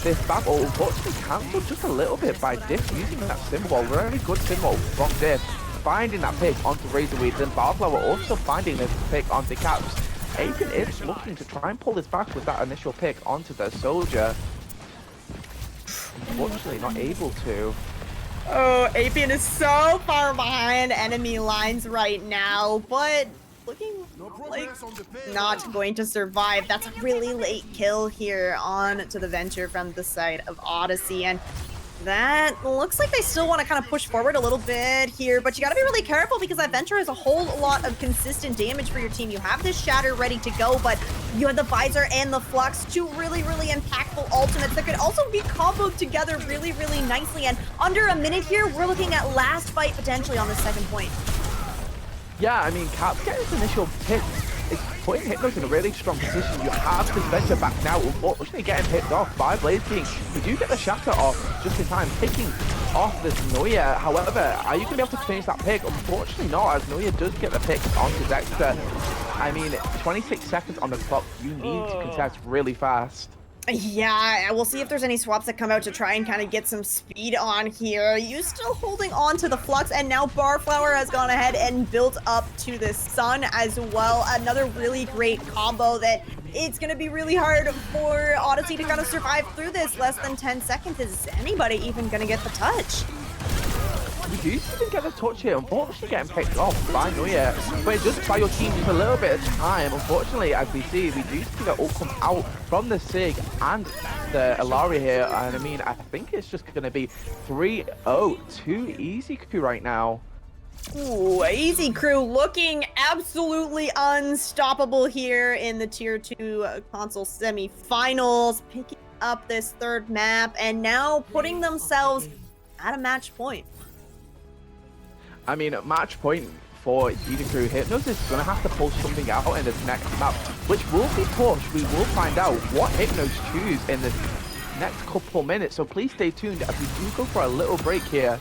[SPEAKER 1] this Fap ult, unfortunately cancelled just a little bit by Diff using that symbol. Very good symbol from Diff, finding that pick onto Razorweed, then Barflower also finding this pick onto Caps. Aiden is looking to try and pull this back with that initial pick onto the Soldier. Unfortunately, not able to.
[SPEAKER 2] Oh, Apian is so far behind enemy lines right now, but looking like not going to survive. That's a really late kill here on to the Venture from the side of Odyssey, and that looks like they still want to kind of push forward a little bit here, but you got to be really careful because that Venture is a whole lot of consistent damage for your team. You have this Shatter ready to go, but you have the Visor and the Flux, two really, really impactful ultimates that could also be comboed together really, really nicely. And under a minute here, we're looking at last fight potentially on the second point.
[SPEAKER 1] Yeah, I mean, Caps getting his initial pick is putting Hypnos in a really strong position. You have this Venture back now, unfortunately getting picked off by Blaze King. You do get the Shatter off just in time, picking off this Neuer. However, are you going to be able to finish that pick? Unfortunately not, as Neuer does get the pick onto Dexter. I mean, 26 seconds on the clock. You need to contest really fast.
[SPEAKER 2] Yeah, we'll see if there's any swaps that come out to try and kind of get some speed on here. You still holding on to the Flux, and now Barflower has gone ahead and built up to the Sun as well. Another really great combo that it's going to be really hard for Odyssey to kind of survive through this. Less than 10 seconds. Is anybody even going to get the touch?
[SPEAKER 1] We do even get a touch here, unfortunately getting picked off by Neuer, but it does buy your team just a little bit of time. Unfortunately, as we see the ult come out from the Sig and the Ilaria here, and I mean, I think it's just going to be 3-0 to Easy Crew right now.
[SPEAKER 2] Ooh, Easy Crew looking absolutely unstoppable here in the Tier 2 console semifinals, picking up this third map and now putting themselves at a match point.
[SPEAKER 1] I mean, match point for Easy Crew. Hypnos is going to have to pull something out in this next map, which will be pushed. We will find out what Hypnos choose in the next couple minutes, so please stay tuned as we do go for a little break here.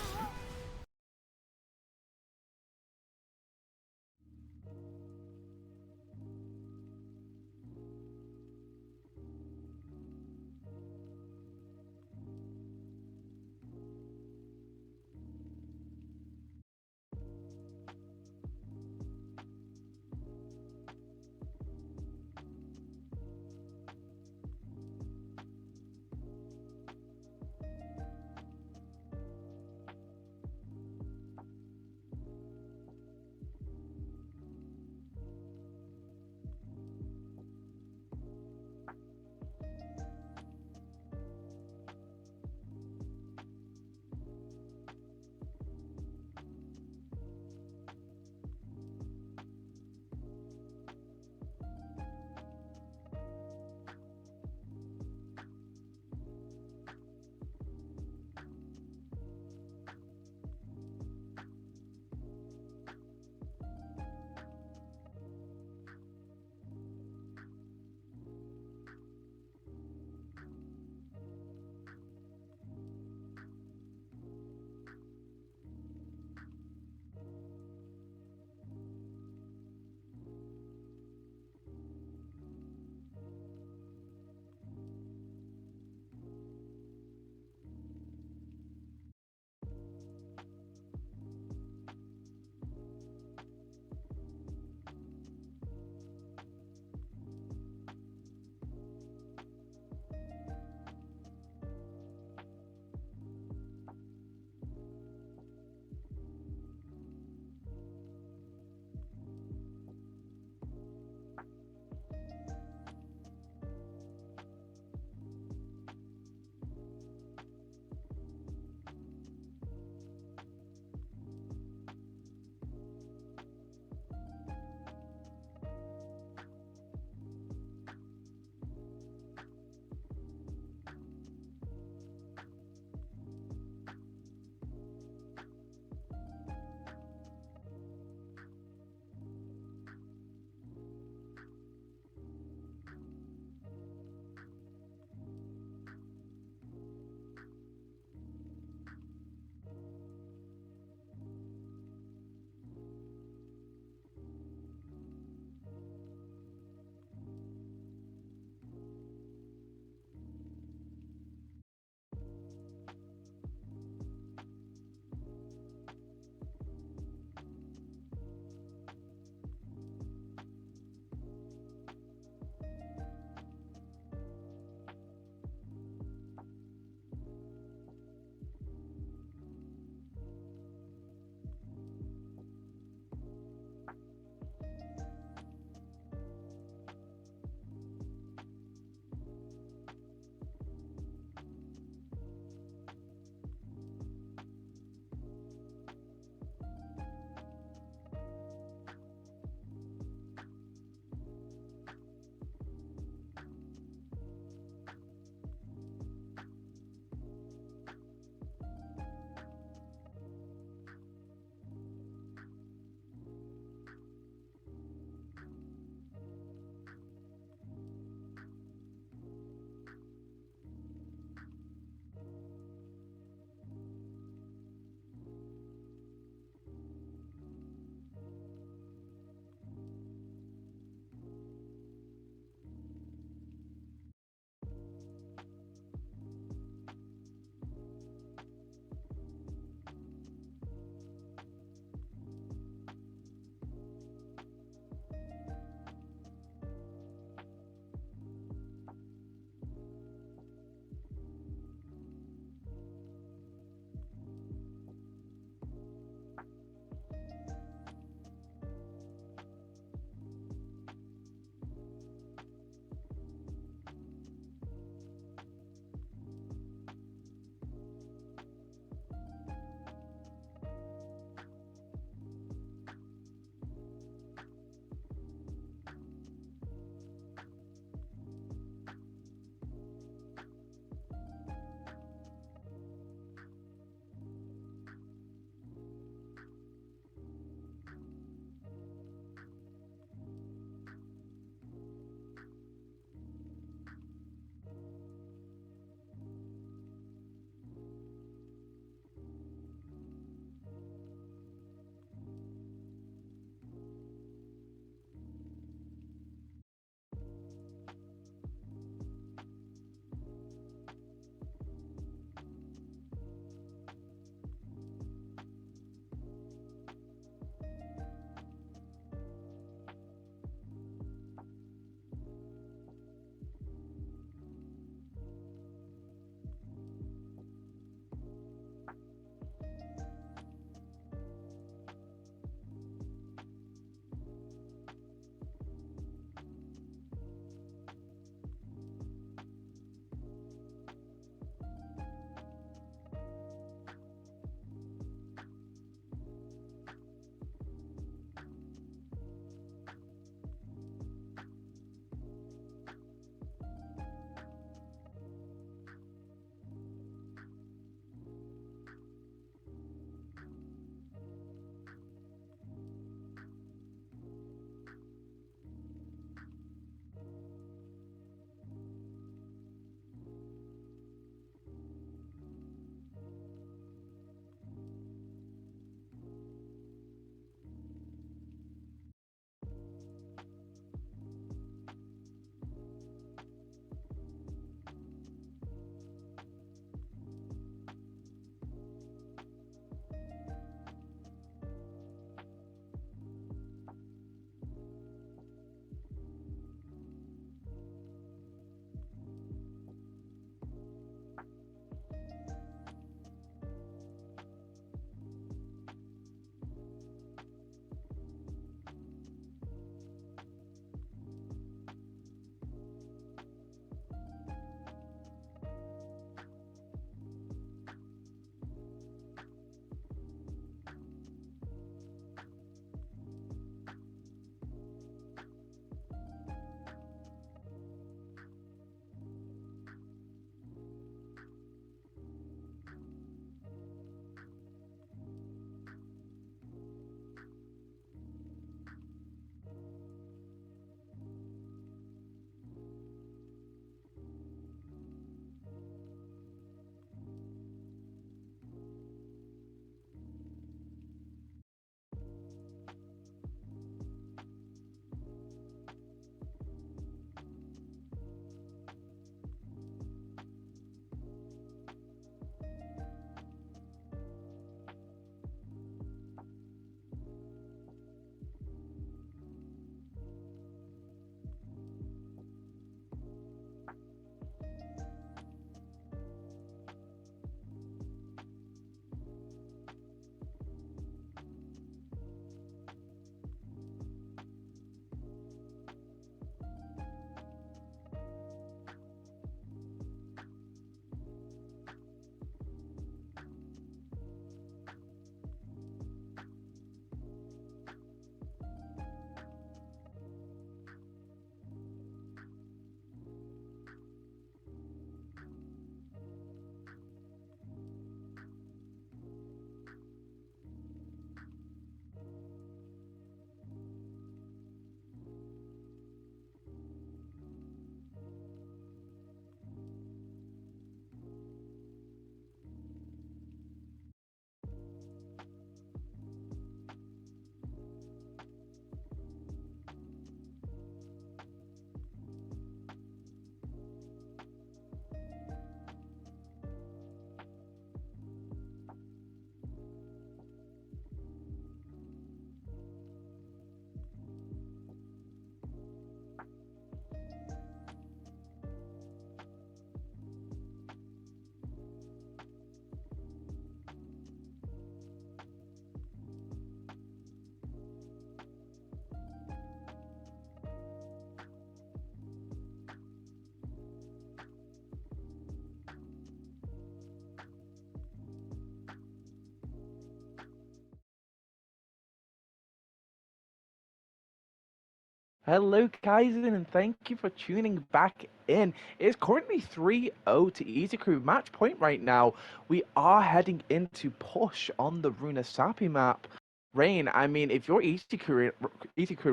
[SPEAKER 1] Hello, Kaizen, and thank you for tuning back in. It's currently 3-0 to Easy Crew. Match point right now. We are heading into push on the Runasapi map. Rain, I mean, if you're Easy Crew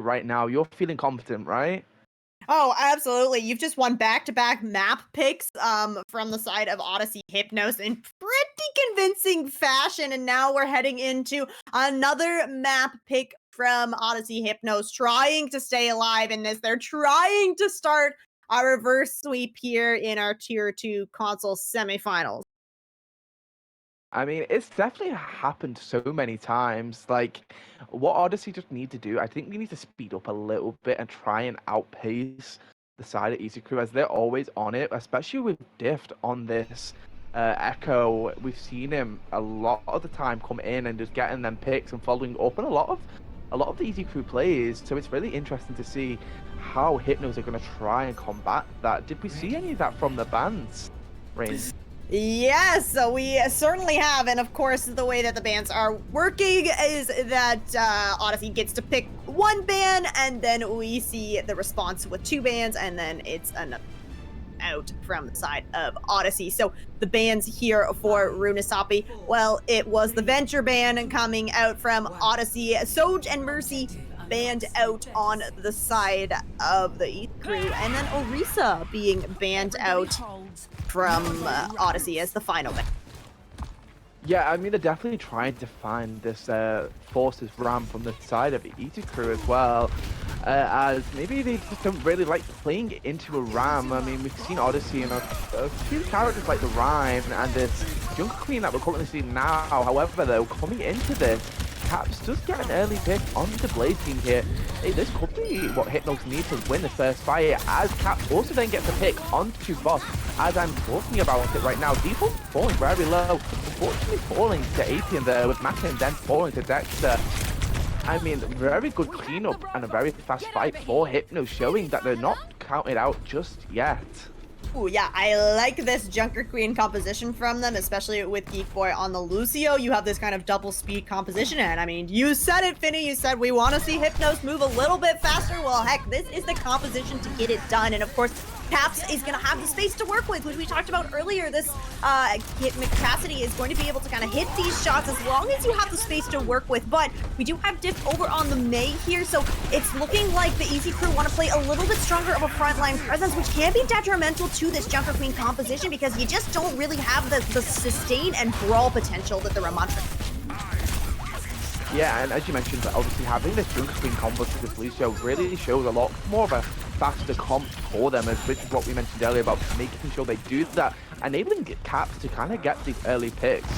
[SPEAKER 1] right now, you're feeling confident, right?
[SPEAKER 2] Oh, absolutely. You've just won back-to-back map picks from the side of Odyssey Hypnos in pretty convincing fashion. And now we're heading into another map pick from Odyssey Hypnos, trying to stay alive in this. They're trying to start a reverse sweep here in our Tier 2 console semifinals.
[SPEAKER 1] I mean, it's definitely happened so many times. Like, what Odyssey just need to do, I think we need to speed up a little bit and try and outpace the side of Easy Crew as they're always on it, especially with Dift on this Echo. We've seen him a lot of the time come in and just getting them picks and following up on a lot of the Easy Crew plays. So it's really interesting to see how Hypnos are going to try and combat that. Did we see any of that from the bans, Rain?
[SPEAKER 2] Yes, so we certainly have, and of course the way that the bans are working is that Odyssey gets to pick one ban, and then we see the response with two bans, and then it's another out from the side of Odyssey. So the bans here for Runasapi, well, it was the Venture ban coming out from Odyssey, Soj and Mercy banned out on the side of the East Crew, and then Orisa being banned out from Odyssey as the final ban.
[SPEAKER 1] Yeah, I mean, they're definitely trying to find this Forces RAM from the side of the Easy Crew as well, as maybe they just don't really like playing into a RAM. I mean, we've seen Odyssey and a few characters like the Rhyme and this Jungle Queen that we're currently seeing now. However, though, coming into this, Caps does get an early pick on the Blade team here. Hey, this could be what Hypnos need to win the first fight, as Caps also then gets a pick onto Boss. As I'm talking about it right now, default falling very low, unfortunately falling to Apian there with Mackin, then falling to Dexter. I mean, very good cleanup and a very fast fight for Hypnos, showing that they're not counted out just yet.
[SPEAKER 2] Ooh, yeah, I like this Junker Queen composition from them, especially with Geek Boy on the Lucio. You have this kind of double speed composition, and I mean, you said it, Finny. You said we want to see Hypnos move a little bit faster. Well, heck, this is the composition to get it done, and of course, Caps is going to have the space to work with, which we talked about earlier. This Cassidy is going to be able to kind of hit these shots as long as you have the space to work with. But we do have Diff over on the Mei here, so it's looking like the Easy Crew want to play a little bit stronger of a frontline presence, which can be detrimental to this Junker Queen composition because you just don't really have the sustain and brawl potential that the Ramantra.
[SPEAKER 1] Yeah, and as you mentioned, obviously having this Junker Queen combo to this Lucio really shows a lot more of a faster comp for them, which is what we mentioned earlier about making sure they do that, enabling Caps to kind of get these early picks,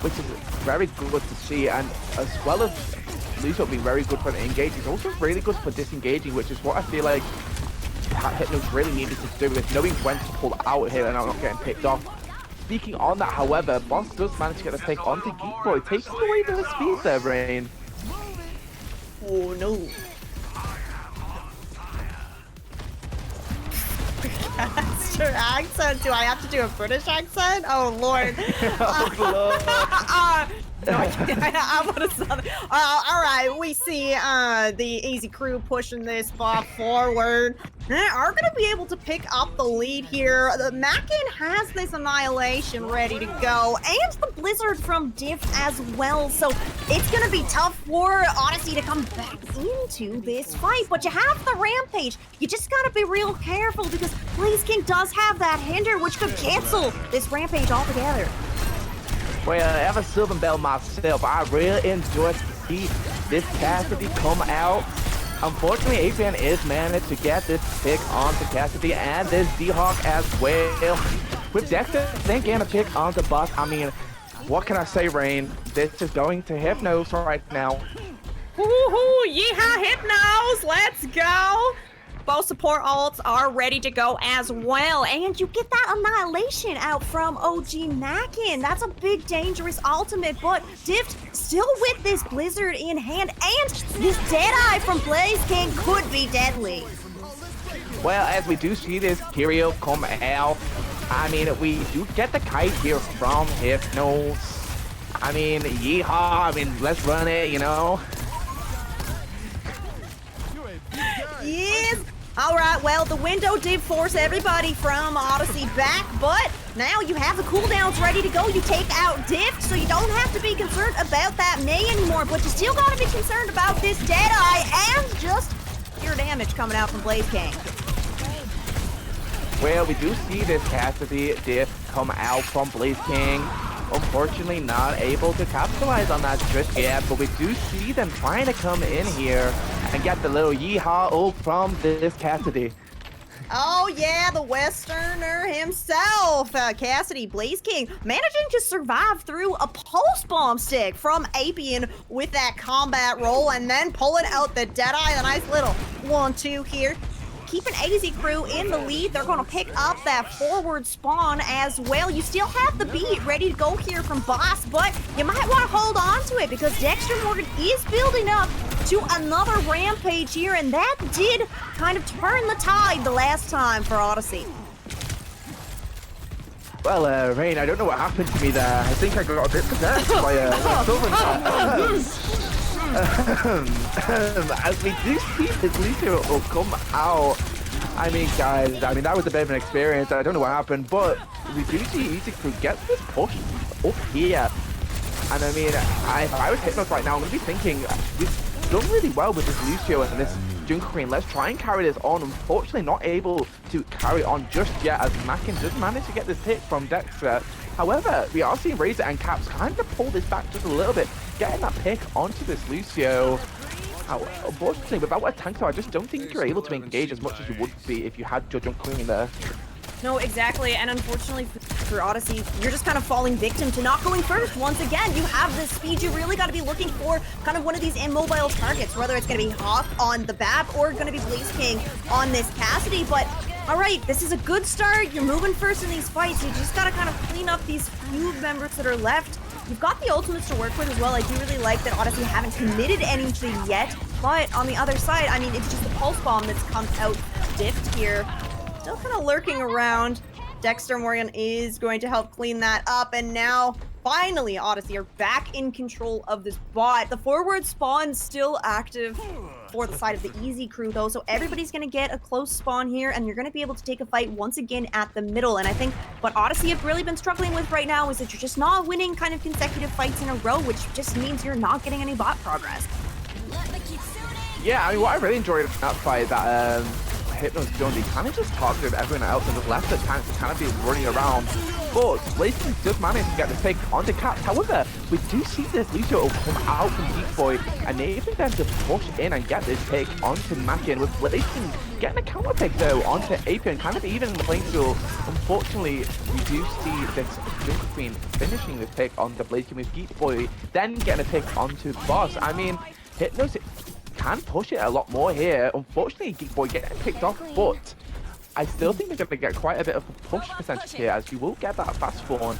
[SPEAKER 1] which is very good to see. And as well as Lucio being very good for engaging, he's also really good for disengaging, which is what I feel like Hypnos really needed to do, is knowing when to pull out here and not getting picked off. Speaking on that, however, Boss does manage to get the pick onto Geek Boy, taking away the speed there, Rain.
[SPEAKER 2] Oh no. Master accent? Do I have to do a British accent? Oh lord. No, I want to southern. All right, we see the Easy Crew pushing this ball forward. They are going to be able to pick up the lead here. The Mackin has this Annihilation ready to go, and the Blizzard from Diff as well. So it's going to be tough for Odyssey to come back into this fight. But you have the Rampage. You just got to be real careful because Blaze King does have that hinder, which could cancel this Rampage altogether.
[SPEAKER 1] Well, ever Sylvan Bell myself, I really enjoyed to see this Cassidy come out. Unfortunately, Apian is managed to get this pick onto Cassidy and this D-Hawk as well. With Dexter then getting a pick onto Boss, I mean, what can I say, Rain? This is going to Hypnos right now.
[SPEAKER 3] Woohoo! Yeehaw, Hypnos! Let's go! Both support ults are ready to go as well, and you get that Annihilation out from OG Mackin. That's a big dangerous ultimate, but Dift still with this Blizzard in hand, and this Deadeye from Blaze King could be deadly.
[SPEAKER 1] Well, as we do see this Kyrio come out, I mean, we do get the kite here from Hypnos. I mean, yeehaw, I mean, let's run it, you know?
[SPEAKER 2] Yes! Alright, well, the window did force everybody from Odyssey back, but now you have the cooldowns ready to go. You take out Dift, so you don't have to be concerned about that May anymore, but you still gotta be concerned about this Deadeye and just pure damage coming out from Blaze King.
[SPEAKER 1] Well, we do see this Cassidy Diff come out from Blaze King. Unfortunately, not able to capitalize on that just yet, but we do see them trying to come in here and get the little yeehaw ult from this Cassidy.
[SPEAKER 2] Oh yeah, the Westerner himself, Cassidy Blaze King, managing to survive through a pulse bomb stick from Apian with that combat roll, and then pulling out the Deadeye, the nice little 1-2 here. Keeping AZ Crew in the lead. They're going to pick up that forward spawn as well. You still have the beat ready to go here from Boss, but you might want to hold on to it because Dexter Morgan is building up to another rampage here, and that did kind of turn the tide the last time for Odyssey.
[SPEAKER 1] Well, Rain, I don't know what happened to me there. I think I got a bit possessed by as we do see this Lucio will come out. I mean, guys, that was a bit of an experience. I don't know what happened, but we do see Easy Crew get this push up here. And I mean, if I was Hypnos right now, I'm going to be thinking, we've done really well with this Lucio and this Jungle Queen. Let's try and carry this on. Unfortunately, not able to carry on just yet as Mackin just managed to get this hit from Dexter. However, we are seeing Razor and Caps kind of pull this back just a little bit, getting that pick onto this Lucio. Unfortunately, without a tank tower, I just don't think you're able to engage as much as you would be if you had your Jungle Queen there.
[SPEAKER 2] No, exactly, and unfortunately for Odyssey, you're just kind of falling victim to not going first. Once again, you have this speed. You really got to be looking for kind of one of these immobile targets, whether it's going to be Hawk on the BAP or going to be Blaze King on this Cassidy. But all right, this is a good start. You're moving first in these fights. You just got to kind of clean up these few members that are left. You've got the ultimates to work with as well. I do really like that Odyssey haven't committed anything yet. But on the other side, I mean, it's just the pulse bomb that's come out Dift here. Still kind of lurking around. Dexter Morgan is going to help clean that up, and now finally Odyssey are back in control of this bot. The forward spawn still active for the side of the Easy Crew though, so everybody's going to get a close spawn here, and you're going to be able to take a fight once again at the middle. And I think what Odyssey have really been struggling with right now is that you're just not winning kind of consecutive fights in a row, which just means you're not getting any bot progress.
[SPEAKER 1] Yeah, I mean, what I really enjoyed about that fight that Hypnos done, he kind of just targeted everyone else and just left the tanks to kind of be running around. But Blaze King just managed to get the pick onto Caps. However, we do see this Lucio come out from Deep Boy, enabling them to push in and get this pick onto Mackin, with Blaze King getting a counter pick though onto Apian, kind of even in the playing field. Unfortunately, we do see this Jungle Queen finishing this pick onto Blaze King with Deep Boy, then getting a pick onto Boss. I mean, Hypnos can push it a lot more here. Unfortunately, Geek Boy getting picked off, but I still think they're going to get quite a bit of a push percentage here, as you will get that fast spawn.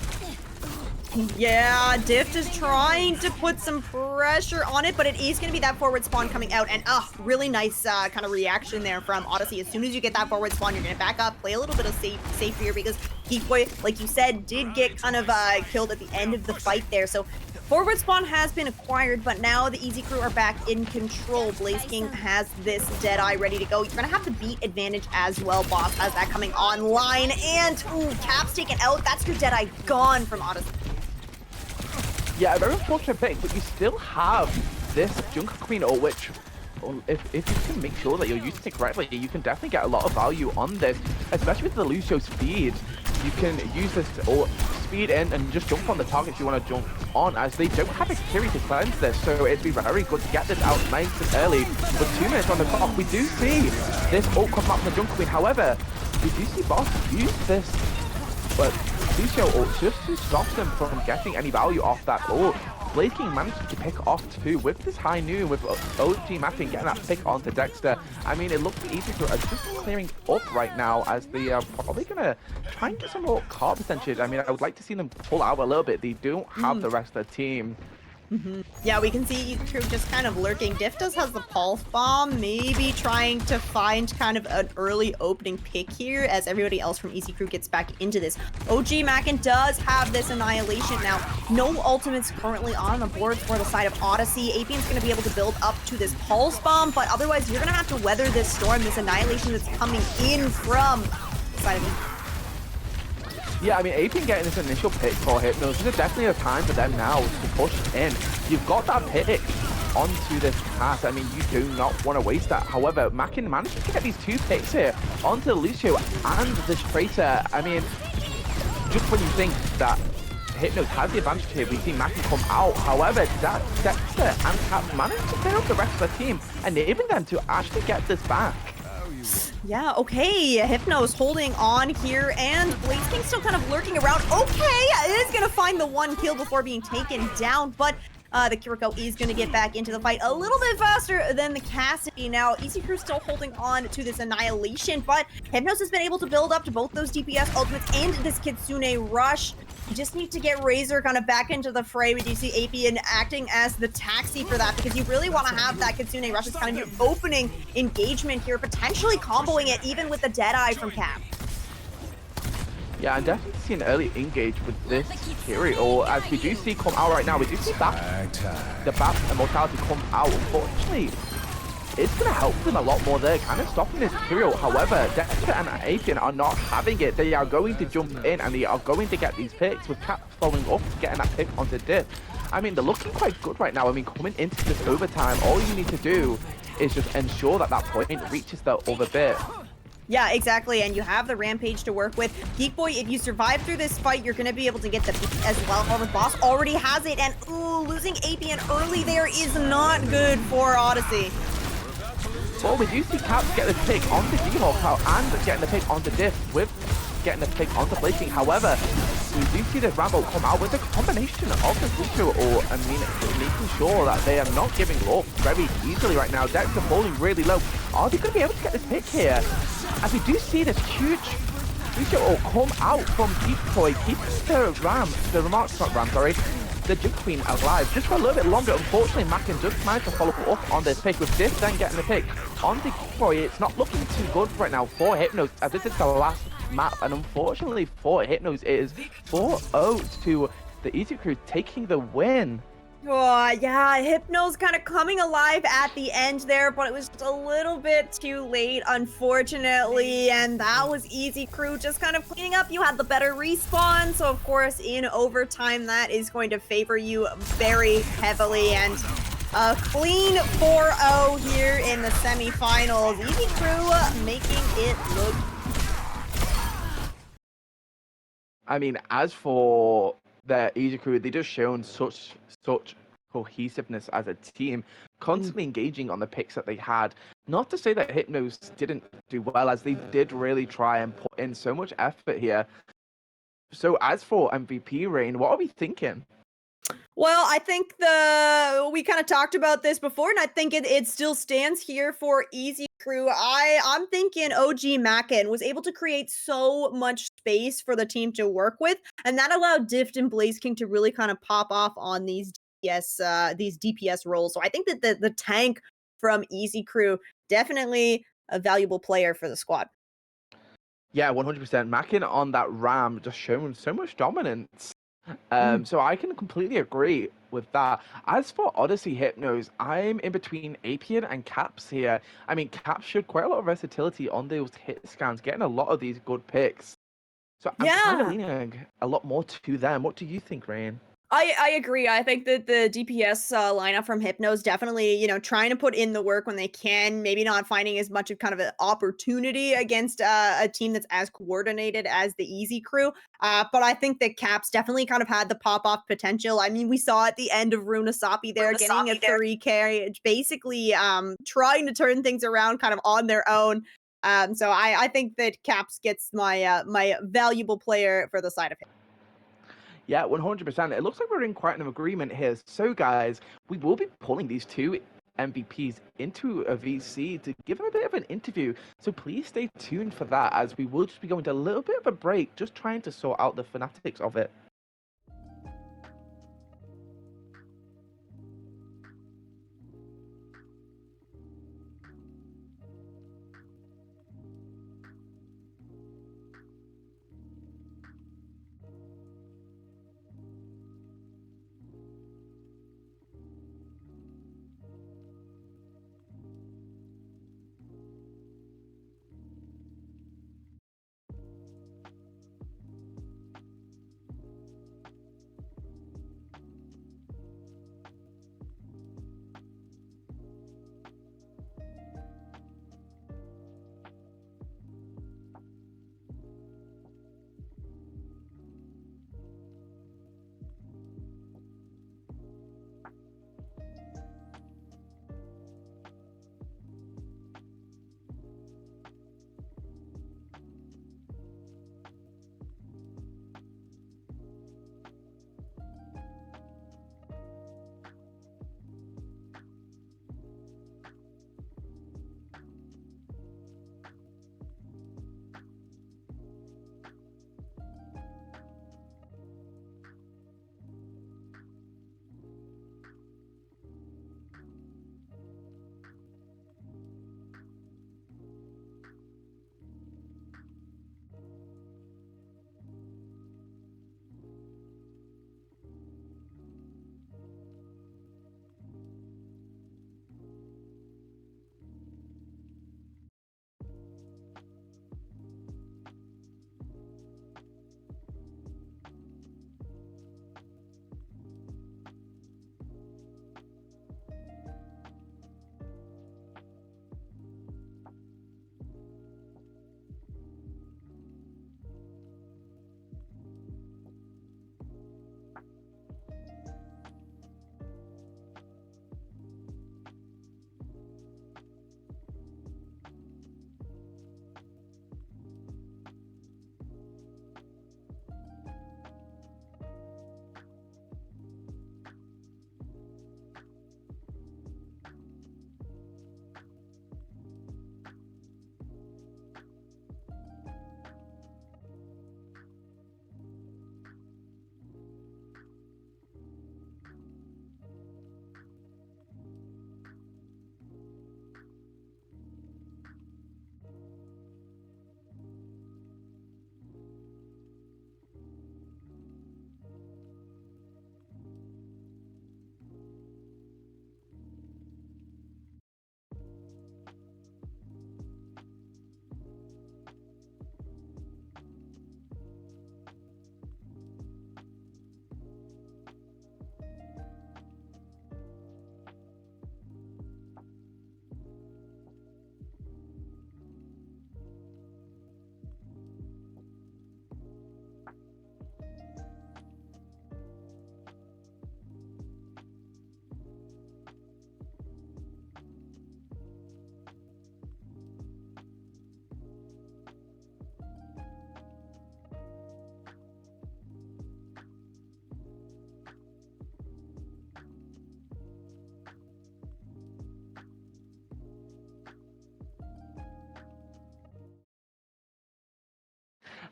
[SPEAKER 2] Yeah, Dift is trying to put some pressure on it, but it is going to be that forward spawn coming out, and really nice kind of reaction there from Odyssey. As soon as you get that forward spawn, you're going to back up, play a little bit of safe here, because Geek Boy, like you said, did get kind of killed at the end of the fight there. So forward spawn has been acquired, but now the Easy Crew are back in control. Blaze King has this Deadeye ready to go. You're going to have the beat advantage as well. Boss has that coming online, and ooh, Caps taken out. That's your Deadeye gone from Odyssey.
[SPEAKER 1] Yeah, a very unfortunate pick, but you still have this Jungle Queen ult, which if you can make sure that you're using it correctly, you can definitely get a lot of value on this, especially with the Lucio speed. You can use this ult, speed in and just jump on the targets you want to jump on, as they don't have experience to cleanse this, so it'd be very good to get this out nice and early. With 2 minutes on the clock, we do see this ult come out from the Jungle Queen. However, we do see Boss use this, but Lucio ult just to stop them from getting any value off that ult. Blaze King managed to pick off too with this high noon, with OG mapping getting that pick onto Dexter. I mean, it looks easy to just clearing up right now, as they are probably going to try and get some more card percentage. I mean, I would like to see them pull out a little bit. They don't have the rest of the team.
[SPEAKER 2] Yeah, we can see Crew just kind of lurking. Diftus has the pulse bomb, maybe trying to find kind of an early opening pick here as everybody else from Easy Crew gets back into this. OG Mackin does have this annihilation now. No ultimates currently on the board for the side of Odyssey. Apian's going to be able to build up to this pulse bomb, but otherwise you're going to have to weather this storm, this annihilation that's coming in from the side of
[SPEAKER 1] Yeah, I mean, Apian getting this initial pick for Hypnos, this is definitely a time for them now to push in. You've got that pick onto this pass. I mean, you do not want to waste that. However, Mackin managed to get these 2 picks here onto Lucio and this Traitor. I mean, just when you think that Hypnos has the advantage here, we see Mackin come out. However, that Dexter and Cap managed to clear up the rest of the team, enabling them to actually get this back.
[SPEAKER 2] Yeah, okay, Hypnos holding on here, and Blaze King still kind of lurking around. Okay, it is gonna find the 1 kill before being taken down, but the Kiriko is gonna get back into the fight a little bit faster than the Cassidy. Now, Easy Crew still holding on to this annihilation, but Hypnos has been able to build up to both those DPS ultimates and this Kitsune Rush. You just need to get Razor kind of back into the fray. We do see Apian acting as the taxi for that because you really want to have that Kitsune Rush as kind of your opening engagement here, potentially comboing it even with the Deadeye from Cap.
[SPEAKER 1] Yeah, I'm definitely seeing early engage with this hero, as we do see come out right now. We do see the Bat Immortality come out. Unfortunately, it's going to help them a lot more there, kind of stopping this hero. However, Dexter and Apian are not having it. They are going to jump in and they are going to get these picks, with Cap following up, getting that pick onto Diff. I mean, they're looking quite good right now. I mean, coming into this overtime, all you need to do is just ensure that that point reaches the other bit.
[SPEAKER 2] Yeah, exactly, and you have the Rampage to work with. Geek Boy, if you survive through this fight, you're going to be able to get the peak as well. While the boss already has it, and ooh, losing Apian early there is not good for Odyssey.
[SPEAKER 1] Well, we do see Cap get the pick onto D-Hawk and getting the pick onto Diff with getting the pick onto Blaze King. However, we do see this Rambo come out with a combination of the Lucio, or I mean, making sure that they are not giving up very easily right now. Dexter falling really low. Are they going to be able to get this pick here? As we do see this huge Lucio come out from Deep Boy, keeping the Jug Queen alive just for a little bit longer. Unfortunately, Mackin just managed to follow up on this pick with this, then getting the pick on the Deep Boy. It's not looking too good right now for Hypnos, as this is the last map, and unfortunately for Hypnos, it is 4-0 to the Easy Crew taking the win.
[SPEAKER 2] Oh, yeah, Hypnos kind of coming alive at the end there, but it was just a little bit too late, unfortunately, and that was Easy Crew just kind of cleaning up. You had the better respawn, so of course, in overtime, that is going to favor you very heavily, and a clean 4-0 here in the semifinals. Easy Crew making it look...
[SPEAKER 1] I mean, as for the Easy Crew, they just shown such cohesiveness as a team, constantly engaging on the picks that they had. Not to say that Hypnos didn't do well, as they did really try and put in so much effort here. So as for MVP reign, what are we thinking?
[SPEAKER 2] Well, I think we kind of talked about this before, and I think it still stands here for Easy Crew. I'm thinking OG Mackin was able to create so much space for the team to work with, and that allowed Dift and Blaze King to really kind of pop off on these DPS roles. So I think that the tank from Easy Crew, definitely a valuable player for the squad.
[SPEAKER 1] Yeah, 100%. Mackin on that Ram just showing so much dominance. So I can completely agree with that. As for Odyssey Hypnos, I'm in between Apian and Caps here. I mean, Caps showed quite a lot of versatility on those hit scans, getting a lot of these good picks. So I'm kind of leaning a lot more to them. What do you think, Rain?
[SPEAKER 2] I agree. I think that the DPS lineup from Hypnos definitely, trying to put in the work when they can, maybe not finding as much of kind of an opportunity against a team that's as coordinated as the Easy Crew. But I think that Caps definitely kind of had the pop-off potential. I mean, we saw at the end of Runasapi there getting a 3K, basically trying to turn things around kind of on their own. So I think that Caps gets my valuable player for the side of him.
[SPEAKER 1] Yeah, 100%. It looks like we're in quite an agreement here. So, guys, we will be pulling these two MVPs into a VC to give them a bit of an interview. So please stay tuned for that, as we will just be going to a little bit of a break, just trying to sort out the fanatics of it.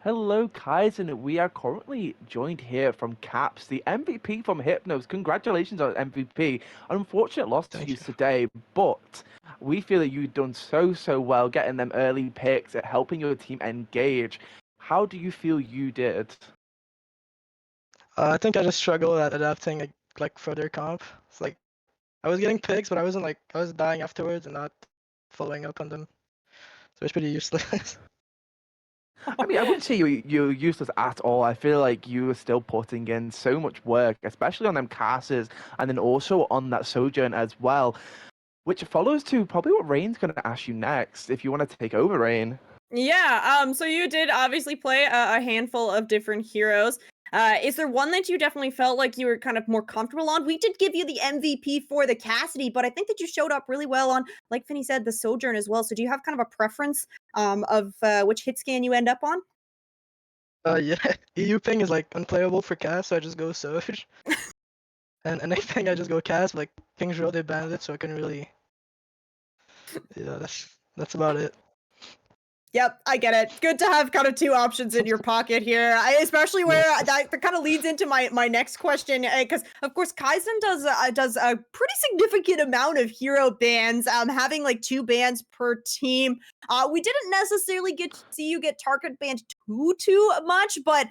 [SPEAKER 1] Hello, Kaizen. We are currently joined here from Caps, the MVP from Hypnos. Congratulations on MVP. An unfortunate loss to
[SPEAKER 4] Thank
[SPEAKER 1] you
[SPEAKER 4] you.
[SPEAKER 1] today, but we feel that you've done so well getting them early picks at helping your team engage. How do you feel you did?
[SPEAKER 4] I think I just struggled at adapting like further comp. It's like I was getting picks, but I wasn't like I was dying afterwards and not following up on them. So it's pretty useless.
[SPEAKER 1] I mean, I wouldn't say you're useless at all. I feel like you were still putting in so much work, especially on them casters, and then also on that Sojourn as well, which follows to probably what Rain's going to ask you next, if you want to take over, Rain.
[SPEAKER 3] Yeah, so you did obviously play a handful of different heroes. Is there one that you definitely felt like you were kind of more comfortable on? We did give you the MVP for the Cassidy, but I think that you showed up really well on, like Finney said, the Sojourn as well. So do you have kind of a preference of which hit scan you end up on?
[SPEAKER 4] Yeah, EU ping is like unplayable for cast, so I just go Surge. And anything I just go cast, like ping's real, they banned it, so I couldn't really. Yeah, that's about it.
[SPEAKER 3] Yep, I get it. Good to have kind of two options in your pocket here, especially where that kind of leads into my next question, because of course Kaizen does a pretty significant amount of hero bans, having like 2 bans per team. We didn't necessarily get to see you get target banned too much, but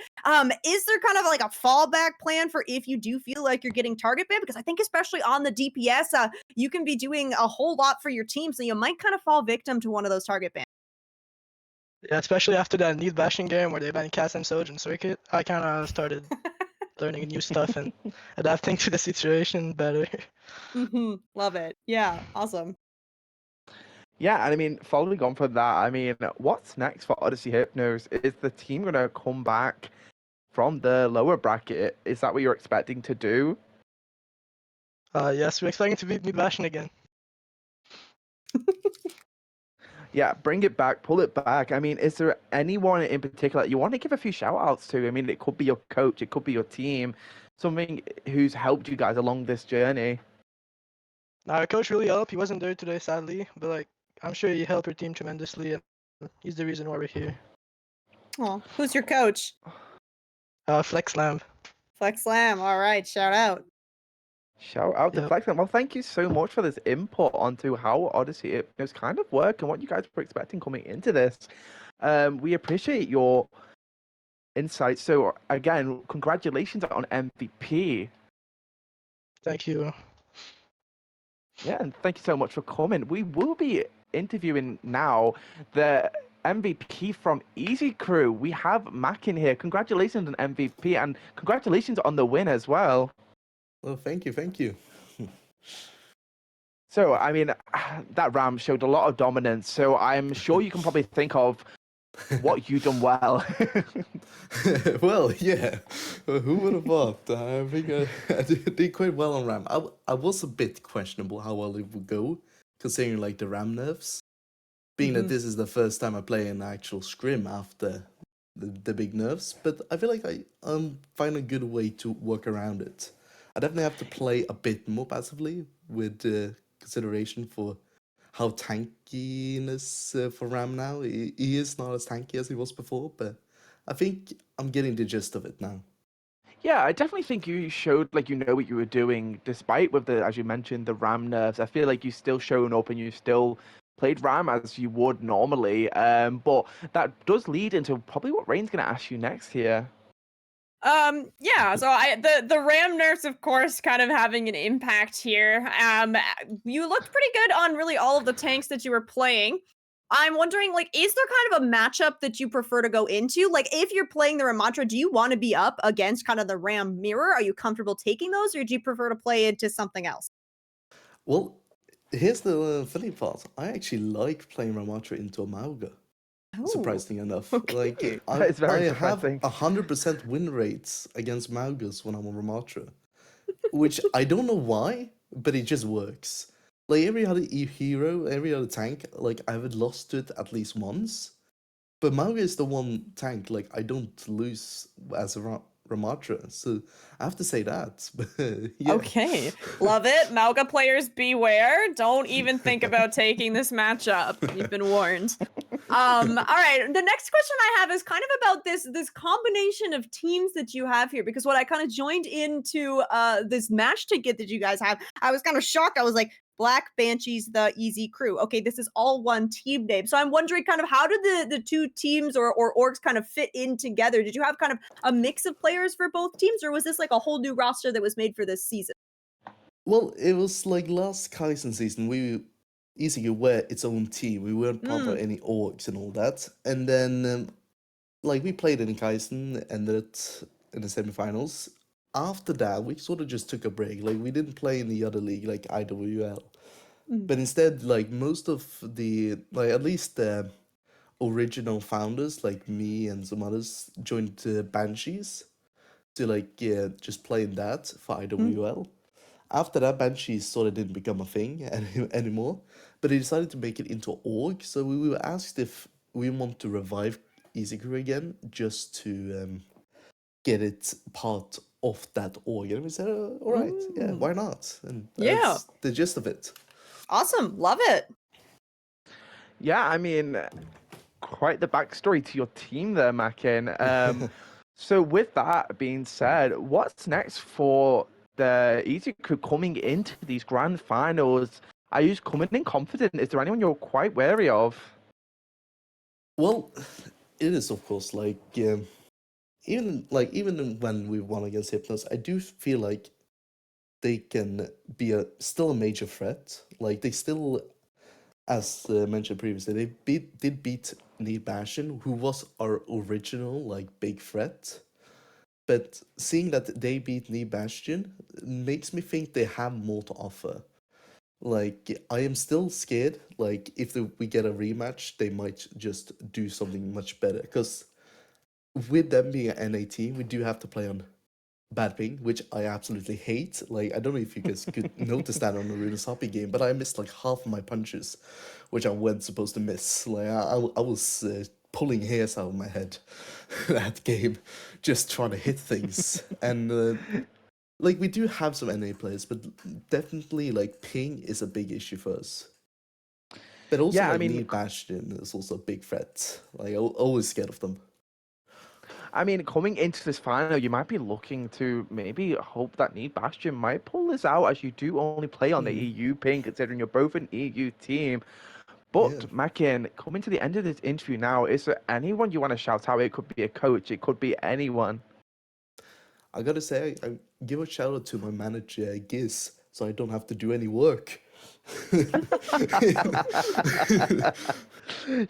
[SPEAKER 3] is there kind of like a fallback plan for if you do feel like you're getting target banned? Because I think especially on the DPS, you can be doing a whole lot for your team, so you might kind of fall victim to one of those target bans.
[SPEAKER 4] Yeah, especially after that need bashing game where they banned cast and Surge and Circuit, I kind of started learning new stuff and adapting to the situation better.
[SPEAKER 3] Love it. Yeah, awesome.
[SPEAKER 1] Yeah, and I mean, following on from that, I mean, what's next for Odyssey Hypnos? Is the team going to come back from the lower bracket? Is that what you're expecting to do?
[SPEAKER 4] Yes, we're expecting to beat Need Bashing again.
[SPEAKER 1] Yeah, bring it back, pull it back. I mean, is there anyone in particular you want to give a few shout outs to? I mean, it could be your coach, it could be your team, something who's helped you guys along this journey.
[SPEAKER 4] Now, our coach really helped. He wasn't there today, sadly, but like I'm sure he helped our team tremendously, and he's the reason why we're here.
[SPEAKER 3] Oh, who's your coach?
[SPEAKER 4] Flex Lamb.
[SPEAKER 3] Flex Slam. All right, shout out.
[SPEAKER 1] Shout out to
[SPEAKER 4] Yep.
[SPEAKER 1] Flex. Well, thank you so much for this input onto how Odyssey Hypnos kind of work and what you guys were expecting coming into this. We appreciate your insights. So again, congratulations on MVP.
[SPEAKER 4] Thank you.
[SPEAKER 1] Yeah, and thank you so much for coming. We will be interviewing now the MVP from Easy Crew. We have Mac in here. Congratulations on MVP and congratulations on the win as well.
[SPEAKER 5] Well, thank you.
[SPEAKER 1] So, I mean, that Ram showed a lot of dominance. So I'm sure you can probably think of what you done well.
[SPEAKER 5] Well, yeah. Who would have thought? I think I did quite well on Ram. I was a bit questionable how well it would go, considering like the Ram nerfs. Being that this is the first time I play an actual scrim after the big nerfs, but I feel like I find a good way to work around it. I definitely have to play a bit more passively with consideration for how tankiness for Ram now. He is not as tanky as he was before, but I think I'm getting the gist of it now.
[SPEAKER 1] Yeah, I definitely think you showed like you know what you were doing, despite with the, as you mentioned, the Ram nerfs. I feel like you still shown up and you still played Ram as you would normally. But that does lead into probably what Rain's going to ask you next here.
[SPEAKER 3] Yeah, so the Ram nerfs, of course, kind of having an impact here. You looked pretty good on really all of the tanks that you were playing. I'm wondering, like, is there kind of a matchup that you prefer to go into? Like, if you're playing the Ramantra, do you want to be up against kind of the Ram mirror? Are you comfortable taking those, or do you prefer to play into something else?
[SPEAKER 5] Well, here's the funny part. I actually like playing Ramatra into a Mauga. Surprisingly enough, like
[SPEAKER 1] That is very
[SPEAKER 5] I have
[SPEAKER 1] surprising.
[SPEAKER 5] 100% win rates against Maugas when I'm on Ramatra, which I don't know why, but it just works. Like every other hero, every other tank, like I've lost to it at least once, but Mauga is the one tank like I don't lose as a Ramatra, so I have to say that. But yeah.
[SPEAKER 3] Okay, love it. Mauga players beware. Don't even think about taking this matchup. You've been warned.
[SPEAKER 2] All right. The next question I have is kind of about this combination of teams that you have here, because when I kind of joined into this match ticket that you guys have, I was kind of shocked. I was like, Black Banshees, the Easy Crew. Okay, this is all one team name. So I'm wondering kind of how did the two teams or orgs kind of fit in together? Did you have kind of a mix of players for both teams, or was this like a whole new roster that was made for this season?
[SPEAKER 5] Well, it was like last Kaizen season, Easy were its own team. We weren't part of any orgs and all that. And then, like, we played in Kaizen, ended in the semifinals. After that, we sort of just took a break. Like, we didn't play in the other league, like IWL. But instead, like, most of the, like, at least the original founders, like me and some others, joined Banshees to, like, just play in that for IWL. After that, Banshees sort of didn't become a thing anymore, but they decided to make it into org. So we were asked if we want to revive Easy Crew again, just to get it part of that org. And we said, all right, yeah, why not? And that's the gist of it.
[SPEAKER 2] Awesome. Love it.
[SPEAKER 1] Yeah, I mean, quite the backstory to your team there, Macken. So with that being said, what's next for the Easy Crew coming into these grand finals? Are you coming in confident? Is there anyone you're quite wary of?
[SPEAKER 5] Well, it is of course like even when we won against Hypnos, I do feel like they can be still a major threat. Like they still, as mentioned previously, they did beat Need Bastion, who was our original like big threat. But seeing that they beat Need Bastion makes me think they have more to offer. Like, I am still scared, like, if we get a rematch, they might just do something much better. Because with them being an NA team, we do have to play on bad ping, which I absolutely hate. Like, I don't know if you guys could notice that on the Runa's Hoppy game, but I missed, like, half of my punches, which I wasn't supposed to miss. Like, I was pulling hairs out of my head that game, just trying to hit things. And, like, we do have some NA players, but definitely, like, ping is a big issue for us. But also,
[SPEAKER 1] Yeah, I
[SPEAKER 5] like,
[SPEAKER 1] mean,
[SPEAKER 5] Need Bastion is also a big threat. Like, I'm always scared of them.
[SPEAKER 1] I mean, coming into this final, you might be looking to maybe hope that Need Bastion might pull this out, as you do only play on the EU ping, considering you're both an EU team. But, Macken, coming to the end of this interview now, is there anyone you want to shout out? It could be a coach, it could be anyone.
[SPEAKER 5] I gotta say, I give a shout out to my manager, Giz, so I don't have to do any work.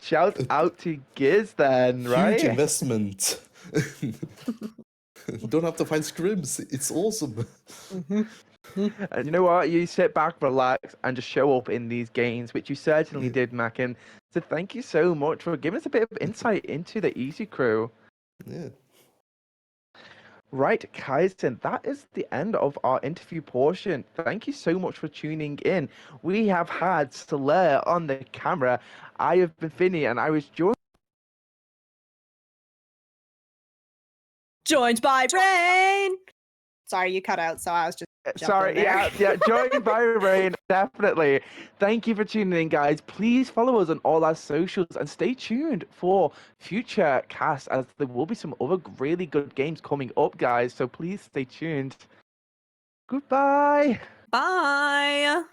[SPEAKER 1] Shout out to Giz then, right?
[SPEAKER 5] Huge investment. Don't have to find scrims. It's awesome.
[SPEAKER 1] And you know what? You sit back, relax, and just show up in these games, which you certainly did, Macken. So thank you so much for giving us a bit of insight into the Easy Crew.
[SPEAKER 5] Yeah.
[SPEAKER 1] Right, Kaizen, that is the end of our interview portion. Thank you so much for tuning in. We have had Solaire on the camera. I have been Finny, and I was
[SPEAKER 2] Joined by Rain. Sorry, you cut out, so I was just
[SPEAKER 1] sorry,
[SPEAKER 2] there.
[SPEAKER 1] yeah, joined by Rain, definitely. Thank you for tuning in, guys. Please follow us on all our socials and stay tuned for future casts, as there will be some other really good games coming up, guys. So please stay tuned. Goodbye.
[SPEAKER 2] Bye.